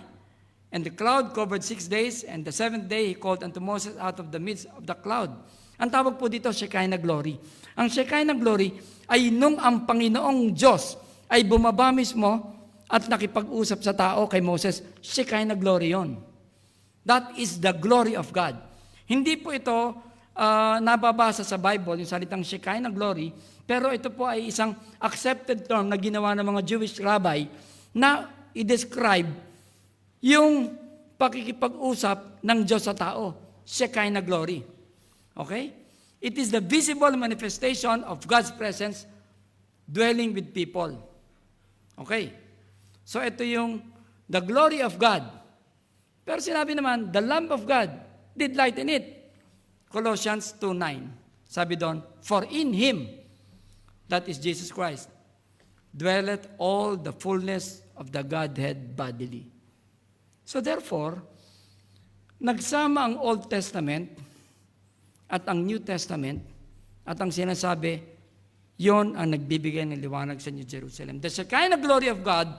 and the cloud covered 6 days, and the 7th day he called unto Moses out of the midst of the cloud. Ang tawag po dito, Shekinah glory. Ang Shekinah glory ay nung ang Panginoong Diyos ay bumaba mismo at nakipag-usap sa tao kay Moses, Shekinah glory yon. That is the glory of God. Hindi po ito nababasa sa Bible, yung salitang Shekinah glory, pero ito po ay isang accepted term na ginawa ng mga Jewish rabbi na i-describe yung pakikipag-usap ng Diyos sa tao, Shekinah glory. Okay? It is the visible manifestation of God's presence dwelling with people. Okay? So ito yung the glory of God. Pero sinabi naman, the lamp of God did lighten it. Colossians 2:9. Sabi doon, for in Him, that is Jesus Christ, dwelleth all the fullness of the Godhead bodily. So therefore, nagsama ang Old Testament at ang New Testament at ang sinasabi, yon ang nagbibigay ng liwanag sa New Jerusalem. The Shekinah glory of God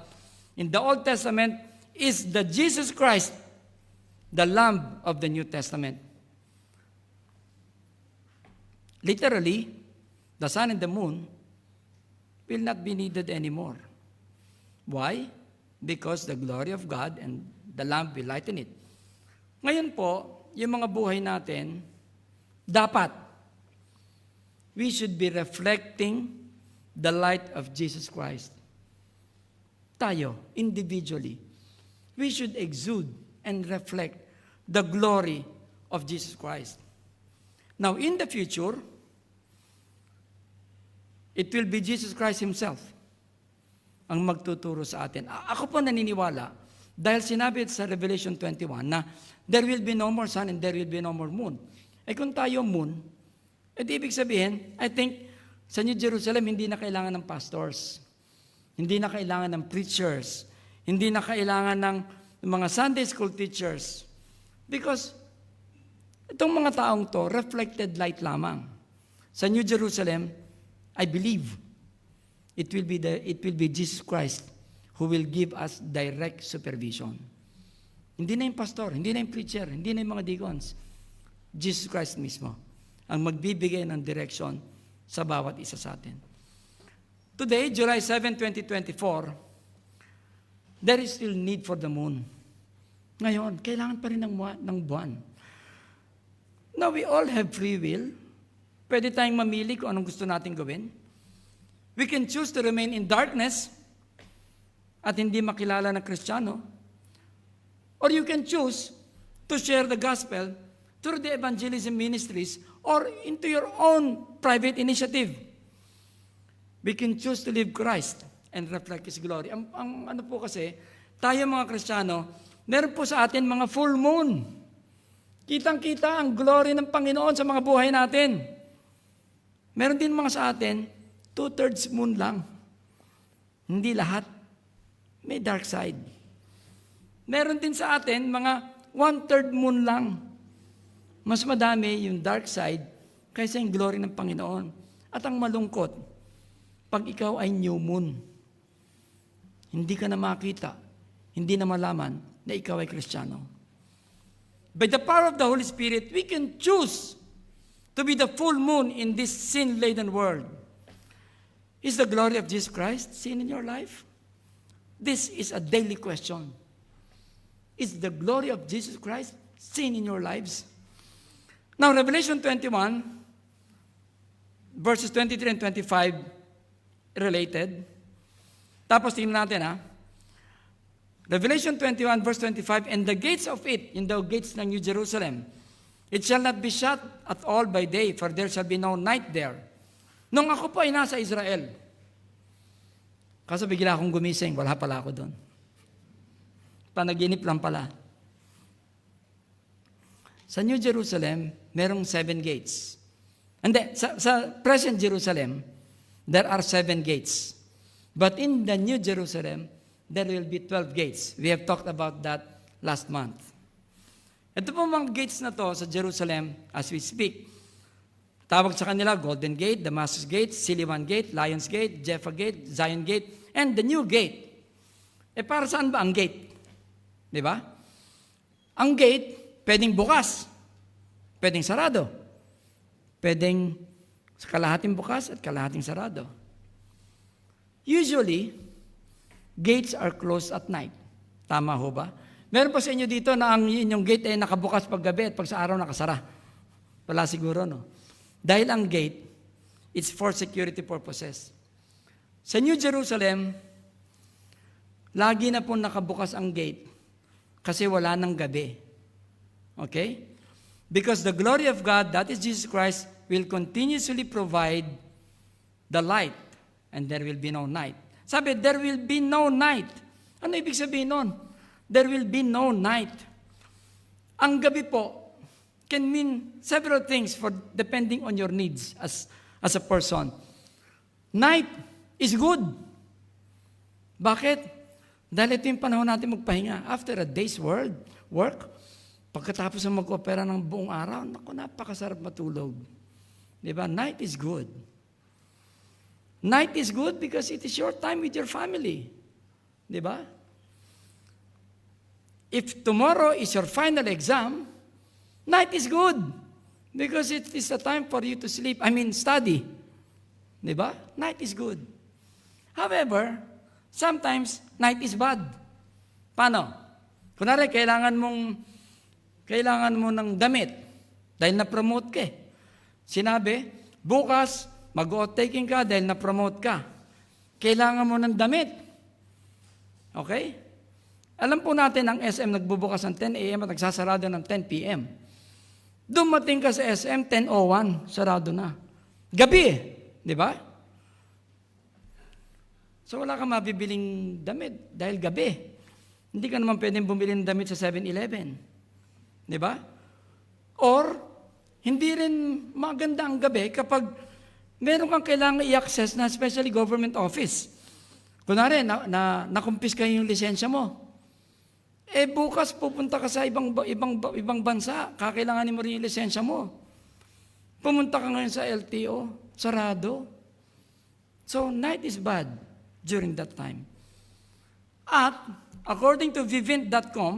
in the Old Testament is the Jesus Christ, the Lamb of the New Testament. Literally, the sun and the moon will not be needed anymore. Why? Because the glory of God and the lamp will lighten it. Ngayon po, yung mga buhay natin, dapat, we should be reflecting the light of Jesus Christ. Tayo, individually, we should exude and reflect the glory of Jesus Christ. Now, in the future, it will be Jesus Christ Himself ang magtuturo sa atin. Ako po naniniwala, dahil sinabi sa Revelation 21 na there will be no more sun and there will be no more moon. Kung tayo moon, ibig sabihin, I think, sa New Jerusalem, hindi na kailangan ng pastors. Hindi na kailangan ng preachers. Hindi na kailangan ng mga Sunday school teachers. Because, itong mga taong to, reflected light lamang. Sa New Jerusalem, I believe it will be Jesus Christ who will give us direct supervision. Hindi na yung pastor, hindi na yung preacher, hindi na yung mga deacons. Jesus Christ mismo ang magbibigay ng direksyon sa bawat isa sa atin. Today, July 7, 2024, there is still need for the moon. Ngayon, kailangan pa rin ng buwan. Now, we all have free will. Pwede tayong mamili kung anong gusto natin gawin. We can choose to remain in darkness at hindi makilala na Kristiyano. Or you can choose to share the gospel through the evangelism ministries or into your own private initiative. We can choose to live Christ and reflect His glory. Ang ano po kasi, tayo mga Kristiyano, meron po sa atin mga full moon. Kitang-kita ang glory ng Panginoon sa mga buhay natin. Meron din mga sa atin, 2/3 moon lang. Hindi lahat. May dark side. Meron din sa atin, mga 1/3 moon lang. Mas madami yung dark side kaysa yung glory ng Panginoon. At ang malungkot, pag ikaw ay new moon, hindi ka na makita, hindi na malaman na ikaw ay Kristiyano. By the power of the Holy Spirit, we can choose to be the full moon in this sin-laden world. Is the glory of Jesus Christ seen in your life? This is a daily question. Is the glory of Jesus Christ seen in your lives? Now, Revelation 21, verses 23 and 25, related. Tapos tingnan natin Revelation 21, verse 25, and the gates of it, in the gates ng New Jerusalem, it shall not be shut at all by day, for there shall be no night there. Nung ako po ay nasa Israel, kaso bigla akong gumising, wala pala ako doon. Panaginip lang pala. Sa New Jerusalem, merong 7 gates. Hindi, sa present Jerusalem, there are 7 gates. But in the New Jerusalem, there will be 12 gates. We have talked about that last month. Ito po mga gates na to sa Jerusalem as we speak. Tawag sa kanila, Golden Gate, Damascus Gate, Siliwan Gate, Lions Gate, Jaffa Gate, Zion Gate, and the New Gate. Para saan ba ang gate? Di ba? Ang gate, pwedeng bukas, pwedeng sarado, pwedeng kalahating bukas at kalahating sarado. Usually, gates are closed at night. Tama ho ba? Meron pa sa inyo dito na ang inyong gate ay nakabukas pag gabi at pag sa araw nakasara. Wala siguro, no? Dahil ang gate, it's for security purposes. Sa New Jerusalem, lagi na po nakabukas ang gate kasi wala nang gabi. Okay? Because the glory of God, that is Jesus Christ, will continuously provide the light and there will be no night. Sabi, there will be no night. Ano ibig sabihin nun? There will be no night. Ang gabi po can mean several things for depending on your needs as a person. Night is good. Bakit? Dahil ito yung panahon natin magpahinga. After a day's work, pagkatapos ng mag-opera ng buong araw, naku, napakasarap matulog. Diba? Night is good. Night is good because it is your time with your family. Diba? If tomorrow is your final exam, night is good because it is a time for you to sleep. Study. Diba? Night is good. However, sometimes night is bad. Paano? Kunwari, kailangan mo ng damit dahil na-promote ka. Sinabi, bukas, mag-o-taking ka dahil na-promote ka. Kailangan mo ng damit. Okay? Alam po natin, ang SM nagbubukas ng 10 a.m. at nagsasarado ng 10 p.m. Dumating ka sa SM, 10:01, sarado na. Gabi, di ba? So wala kang mabibiling damit dahil gabi. Hindi ka naman pwedeng bumili ng damit sa 7-Eleven. Di ba? Or, hindi rin maganda ang gabi kapag meron kang kailangan i-access na especially government office. Kunwari, nakumpis kayo yung lisensya mo. Bukas pupunta ka sa ibang bansa, kakailanganin mo rin yung lisensya mo. Pumunta ka ngayon sa LTO, sarado. So, night is bad during that time. At, according to vivint.com,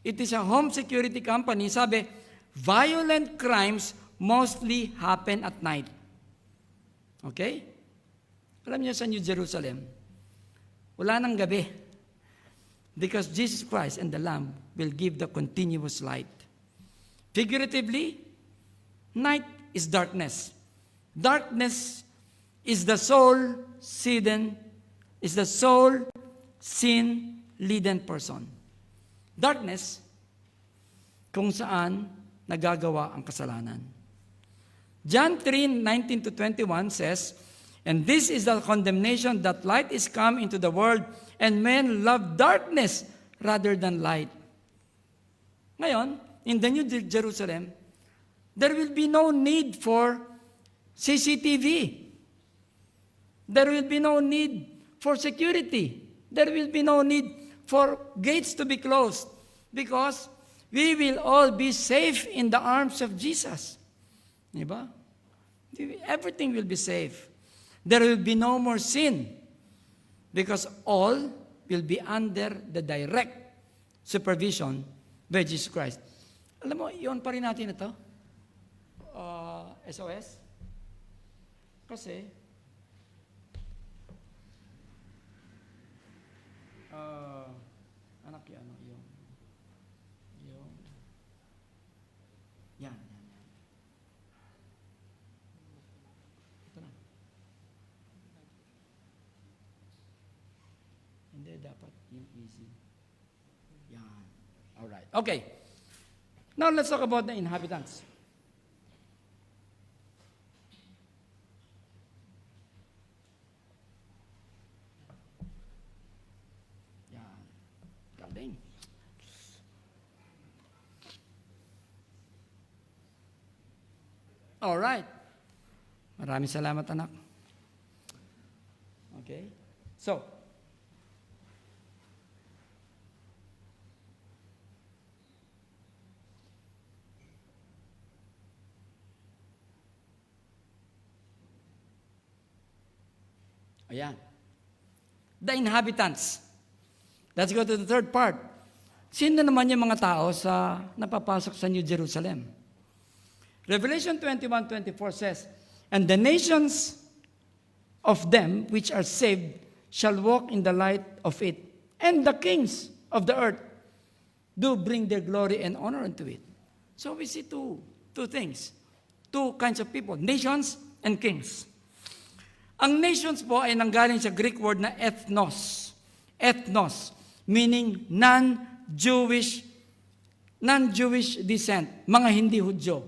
It is a home security company. Sabi, violent crimes mostly happen at night. Okay? Alam niyo sa New Jerusalem, wala nang gabi. Because Jesus Christ and the Lamb will give the continuous light. Figuratively, night is darkness. Darkness is the sin-laden person. Darkness, kung saan nagagawa ang kasalanan. John 3:19-21 says, "And this is the condemnation, that light is come into the world, and men love darkness rather than light." Ngayon, in the New Jerusalem, there will be no need for CCTV. There will be no need for security. There will be no need for gates to be closed, because we will all be safe in the arms of Jesus. Diba? Everything will be safe. There will be no more sin, because all will be under the direct supervision by Jesus Christ. Alam mo, iyon pa rin natin ito. SOS. Kasi, anak yan, yan. Ito na. Hindi, dapat yung easy. Yan. Alright. Okay. Now, let's talk about the inhabitants. Yan. Galing. Alright. Maraming salamat, anak. Okay. So, ayan. The inhabitants. Let's go to the third part. Sino naman yung mga tao sa napapasok sa New Jerusalem? Revelation 21:24 says, "And the nations of them which are saved shall walk in the light of it, and the kings of the earth do bring their glory and honor unto it." So we see two things. Two kinds of people, nations and kings. Ang nations po ay nanggaling sa Greek word na ethnos. Ethnos, meaning non-Jewish descent, mga hindi Hudyo.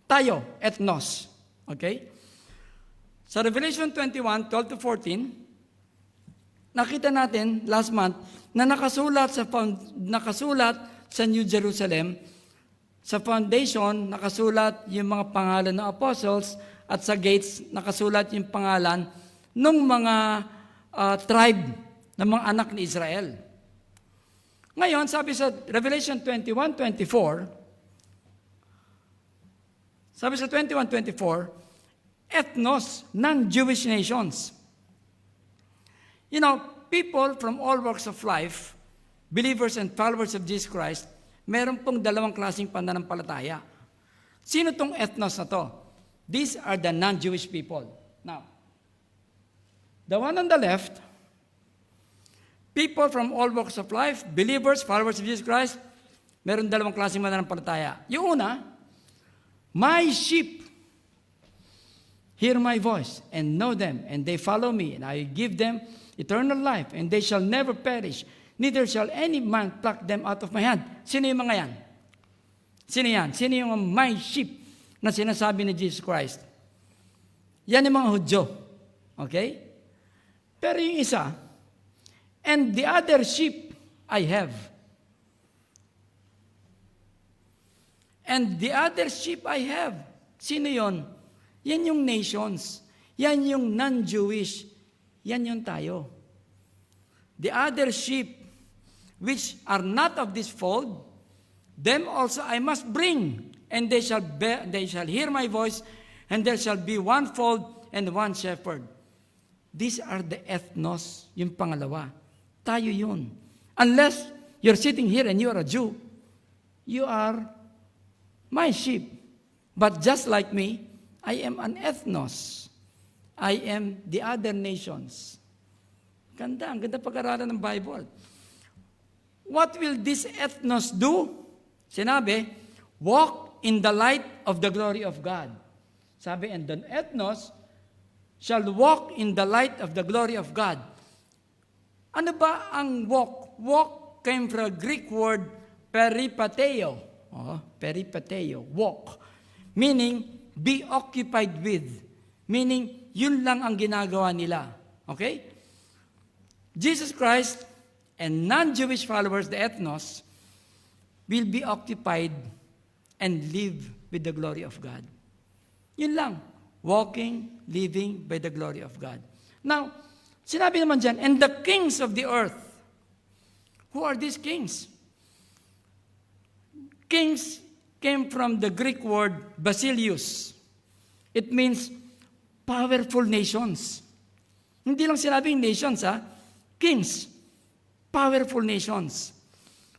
Tayo, ethnos. Okay? Sa Revelation 21:12-14, nakita natin last month na nakasulat sa New Jerusalem, sa foundation, nakasulat yung mga pangalan ng apostles, at sa gates, nakasulat yung pangalan ng mga tribe ng mga anak ni Israel. Ngayon, sabi sa Revelation 21:24, ethnos, non-Jewish nations. You know, people from all walks of life, believers and followers of Jesus Christ, meron pong dalawang klaseng pananampalataya. Sino tong ethnos na to? These are the non-Jewish people. Now, the one on the left, people from all walks of life, believers, followers of Jesus Christ, meron dalawang klaseng pananampalataya. Yung una, "My sheep hear my voice and know them, and they follow me, and I give them eternal life, and they shall never perish, neither shall any man pluck them out of my hand." Sino yung mga yan? Sino yan? Sino yung my sheep na sinasabi ni Jesus Christ? Yan yung mga Hudyo. Okay? Pero yung isa, "And the other sheep I have." And the other sheep I have. Sino yon? Yan yung nations. Yan yung non-Jewish. Yan yung tayo. The other sheep, which are not of this fold, them also I must bring, and they shall hear my voice, and there shall be one fold and one shepherd. These are the ethnos, yung pangalawa. Tayo yun. Unless you're sitting here and you're a Jew, you are my sheep. But just like me, I am an ethnos. I am the other nations. Ganda, ang ganda pag-aralan ng Bible. What will this ethnos do? Sinabi, walk in the light of the glory of God. Sabi, and the ethnos shall walk in the light of the glory of God. Ano ba ang walk? Walk came from a Greek word peripateo. Peripateo, walk. Meaning, be occupied with. Meaning, yun lang ang ginagawa nila. Okay? Jesus Christ and non-Jewish followers, the ethnos, will be occupied and live with the glory of God. Yun lang. Walking, living by the glory of God. Now, sinabi naman dyan, and the kings of the earth. Who are these kings? Kings came from the Greek word basileus. It means powerful nations. Hindi lang sinabing nations, kings. Powerful nations.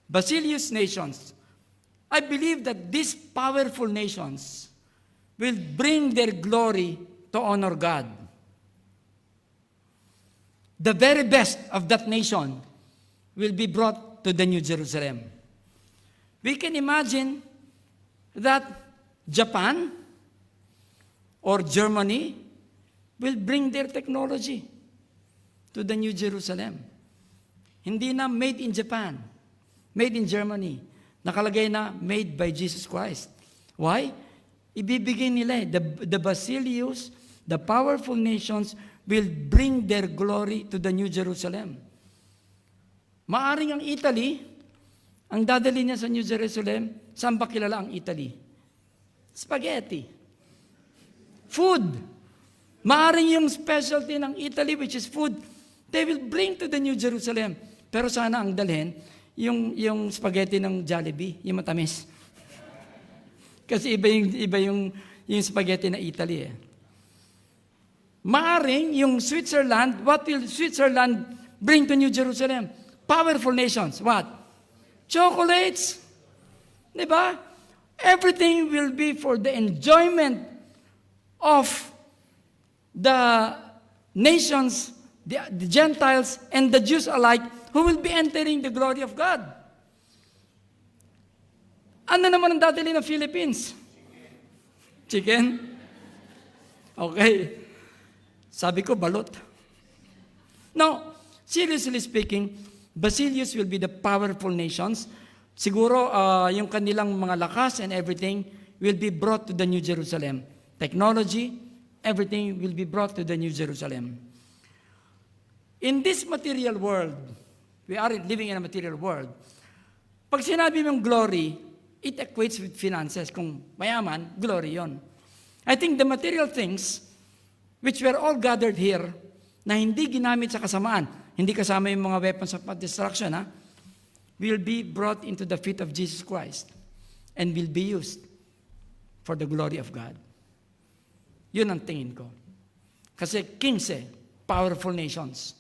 Basileus nations. I believe that these powerful nations will bring their glory to honor God. The very best of that nation will be brought to the New Jerusalem. We can imagine that Japan or Germany will bring their technology to the New Jerusalem. Hindi na made in Japan, made in Germany. Nakalagay na made by Jesus Christ. Why? Ibibigay nila the basileus, the powerful nations will bring their glory to the New Jerusalem. Maaring ang Italy, ang dadali niya sa New Jerusalem, saan ba kilala ang Italy? Spaghetti. Food. Maaring yung specialty ng Italy, which is food, they will bring to the New Jerusalem. Pero sana ang dalhin, yung spaghetti ng Jollibee, yung matamis. Kasi iba yung spaghetti na Italy. Maaring yung Switzerland, what will Switzerland bring to New Jerusalem? Powerful nations. What? Chocolates. Diba? Everything will be for the enjoyment of the nations, the Gentiles, and the Jews alike who will be entering the glory of God. Ano naman ang dadali ng Philippines? Chicken? Okay. Sabi ko, balot. Now, seriously speaking, Basileus will be the powerful nations. Siguro, yung kanilang mga lakas and everything will be brought to the New Jerusalem. Technology, everything will be brought to the New Jerusalem. In this material world, we are living in a material world. Pag sinabi mong glory, it equates with finances. Kung mayaman, glory yon. I think the material things, which were all gathered here, na hindi ginamit sa kasamaan, hindi kasama yung mga weapons of destruction, will be brought into the feet of Jesus Christ and will be used for the glory of God. Yun ang tingin ko. Kasi kings powerful nations.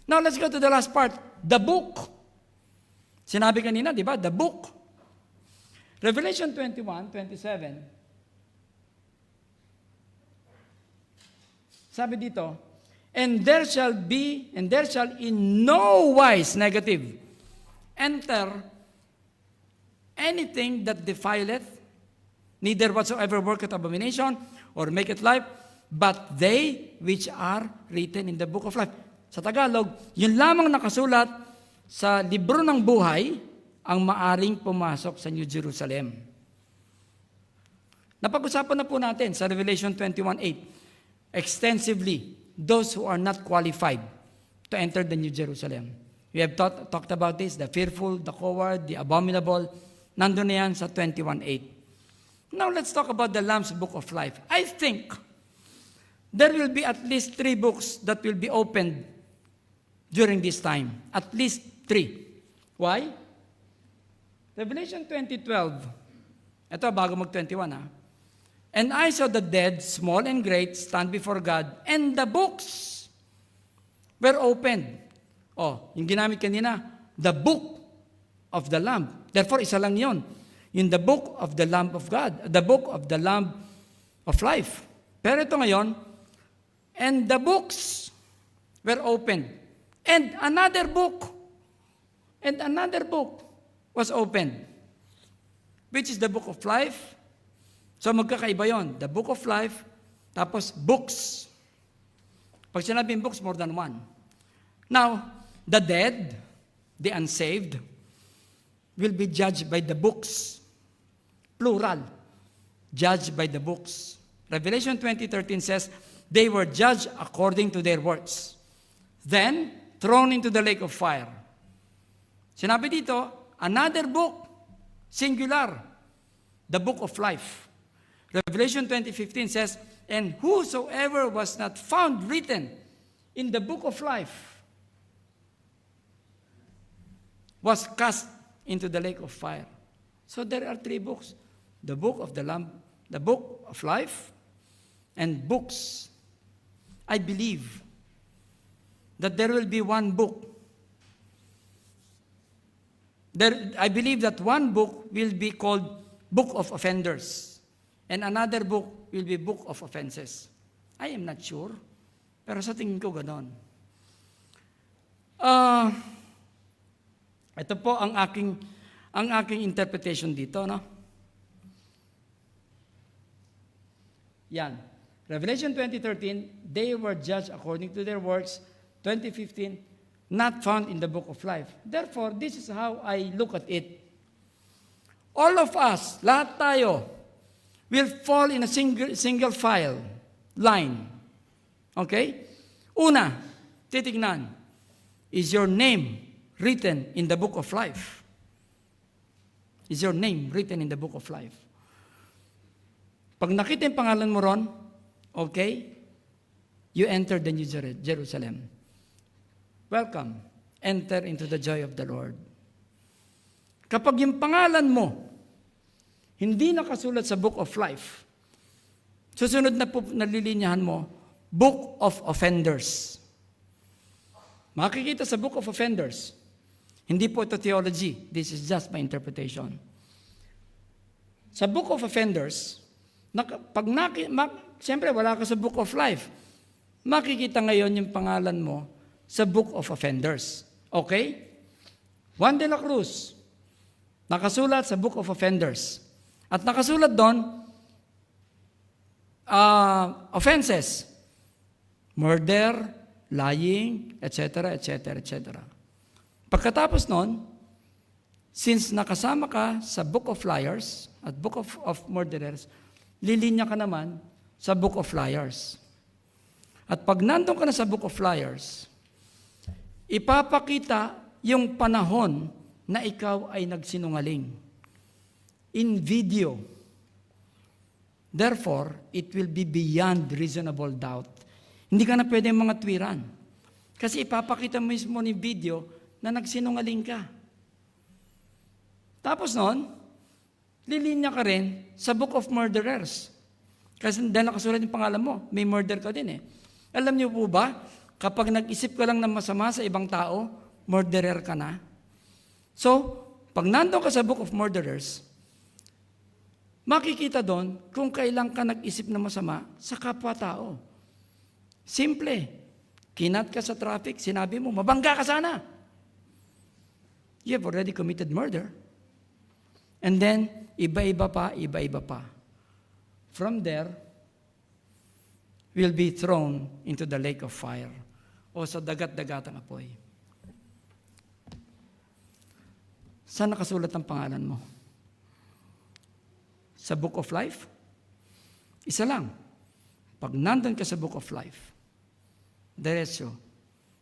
Now let's go to the last part, the book. Sinabi kanina, di ba? The book. Revelation 21:27. Sabi dito, and there shall in no wise negative enter anything that defileth, neither whatsoever worketh abomination, or maketh life, but they which are written in the book of life. Sa Tagalog, yun lamang nakasulat sa libro ng buhay ang maaring pumasok sa New Jerusalem. Napag-usapan na po natin sa Revelation 21:8 extensively those who are not qualified to enter the New Jerusalem. We have talked about this, the fearful, the coward, the abominable. Nandun na yan sa 21:8. Now let's talk about the Lamb's Book of Life. I think there will be at least 3 books that will be opened during this time. At least 3. Why? Revelation 20:12. Ito, bago mag-21 And I saw the dead, small and great, stand before God, and the books were opened. Yung ginamit kanina, the book of the Lamb. Therefore, isa lang yon. in the book of the Lamb of God, the book of the Lamb of life. Pero ito ngayon, and the books were opened. And another book was opened, which is the book of life. So magkakaiba yon. The book of life, tapos books. Pag sinabing books, more than one. Now, the dead, the unsaved, will be judged by the books. Plural. Judged by the books. Revelation 20:13 says, they were judged according to their works. Then, thrown into the lake of fire. Sinabi dito, another book, singular, the book of life. Revelation 20:15 says, and whosoever was not found written in the book of life was cast into the lake of fire. So there are three books. The book of the Lamb, the book of life, and books. I believe that there will be one book. I believe that one book will be called Book of Offenders. And another book will be Book of Offenses. I am not sure. Pero sa tingin ko ganon. Ito po ang aking interpretation dito, no? Yan. Revelation 20:13, they were judged according to their works. 20:15, not found in the book of life. Therefore, this is how I look at it. All of us, lahat tayo, will fall in a single file, line. Okay? Una, titignan, is your name written in the book of life? Is your name written in the book of life? Pag nakita yung pangalan mo ron, okay, you enter the New Jerusalem. Welcome. Enter into the joy of the Lord. Kapag yung pangalan mo, hindi nakasulat sa book of life, susunod na po nalilinyahan mo, book of offenders. Makikita sa book of offenders. Hindi po ito theology. This is just my interpretation. Sa book of offenders, siyempre wala ka sa book of life. Makikita ngayon yung pangalan mo sa book of offenders. Okay? Juan de la Cruz, nakasulat sa book of offenders. At nakasulat doon, offenses, murder, lying, etc., etc., etc. Pagkatapos noon, since nakasama ka sa book of liars at book of murderers, lilinya ka naman sa book of liars. At pag nandun ka na sa book of liars, ipapakita yung panahon na ikaw ay nagsinungaling. In video. Therefore, it will be beyond reasonable doubt. Hindi ka na pwede mga twiran. Kasi ipapakita mismo ni video na nagsinungaling ka. Tapos noon, lilinya ka rin sa book of murderers. Kasi dahil nakasulat yung pangalan mo, may murder ka din eh. Alam niyo po ba, kapag nag-isip ka lang ng masama sa ibang tao, murderer ka na. So, pag nandun ka sa book of murderers, makikita doon kung kailan ka nag-isip na masama sa kapwa-tao. Simple. Kinat ka sa traffic, sinabi mo, mabangga ka sana. You have already committed murder. And then, iba-iba pa, iba-iba pa. From there, will be thrown into the lake of fire o sa dagat-dagatang apoy. Saan nakasulat ang pangalan mo? Sa book of life? Isa lang. Pag nandun ka sa book of life, diretso,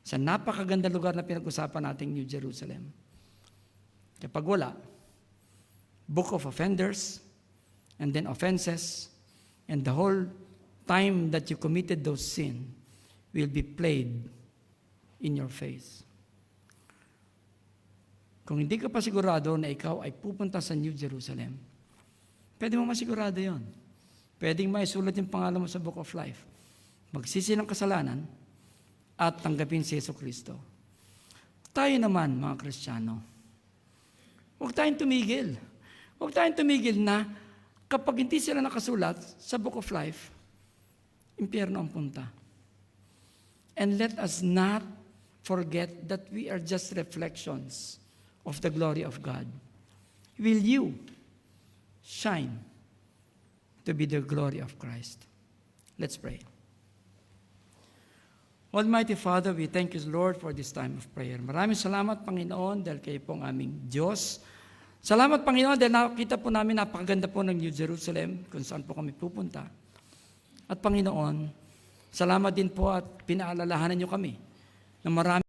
sa napakaganda lugar na pinag-usapan nating New Jerusalem. Kapag wala, book of offenders, and then offenses, and the whole time that you committed those sin will be played in your face. Kung hindi ka pa sigurado na ikaw ay pupunta sa New Jerusalem, pwede mo masigurado yon. Pwedeng maisulat yung pangalan mo sa Book of Life. Magsisi ng kasalanan at tanggapin si Jesucristo. Tayo naman, mga Kristiyano, huwag tayong tumigil. Huwag tayong tumigil na kapag hindi sila nakasulat sa Book of Life, impyerno ang punta. And let us not forget that we are just reflections of the glory of God. Will you shine to be the glory of Christ? Let's pray. Almighty Father, we thank you, Lord, for this time of prayer. Maraming salamat, Panginoon, dahil kayo pong aming Diyos. Salamat, Panginoon, dahil nakita po namin napakaganda po ng New Jerusalem, kung saan po kami pupunta. At Panginoon, salamat din po at pinaalalahanan niyo kami na marami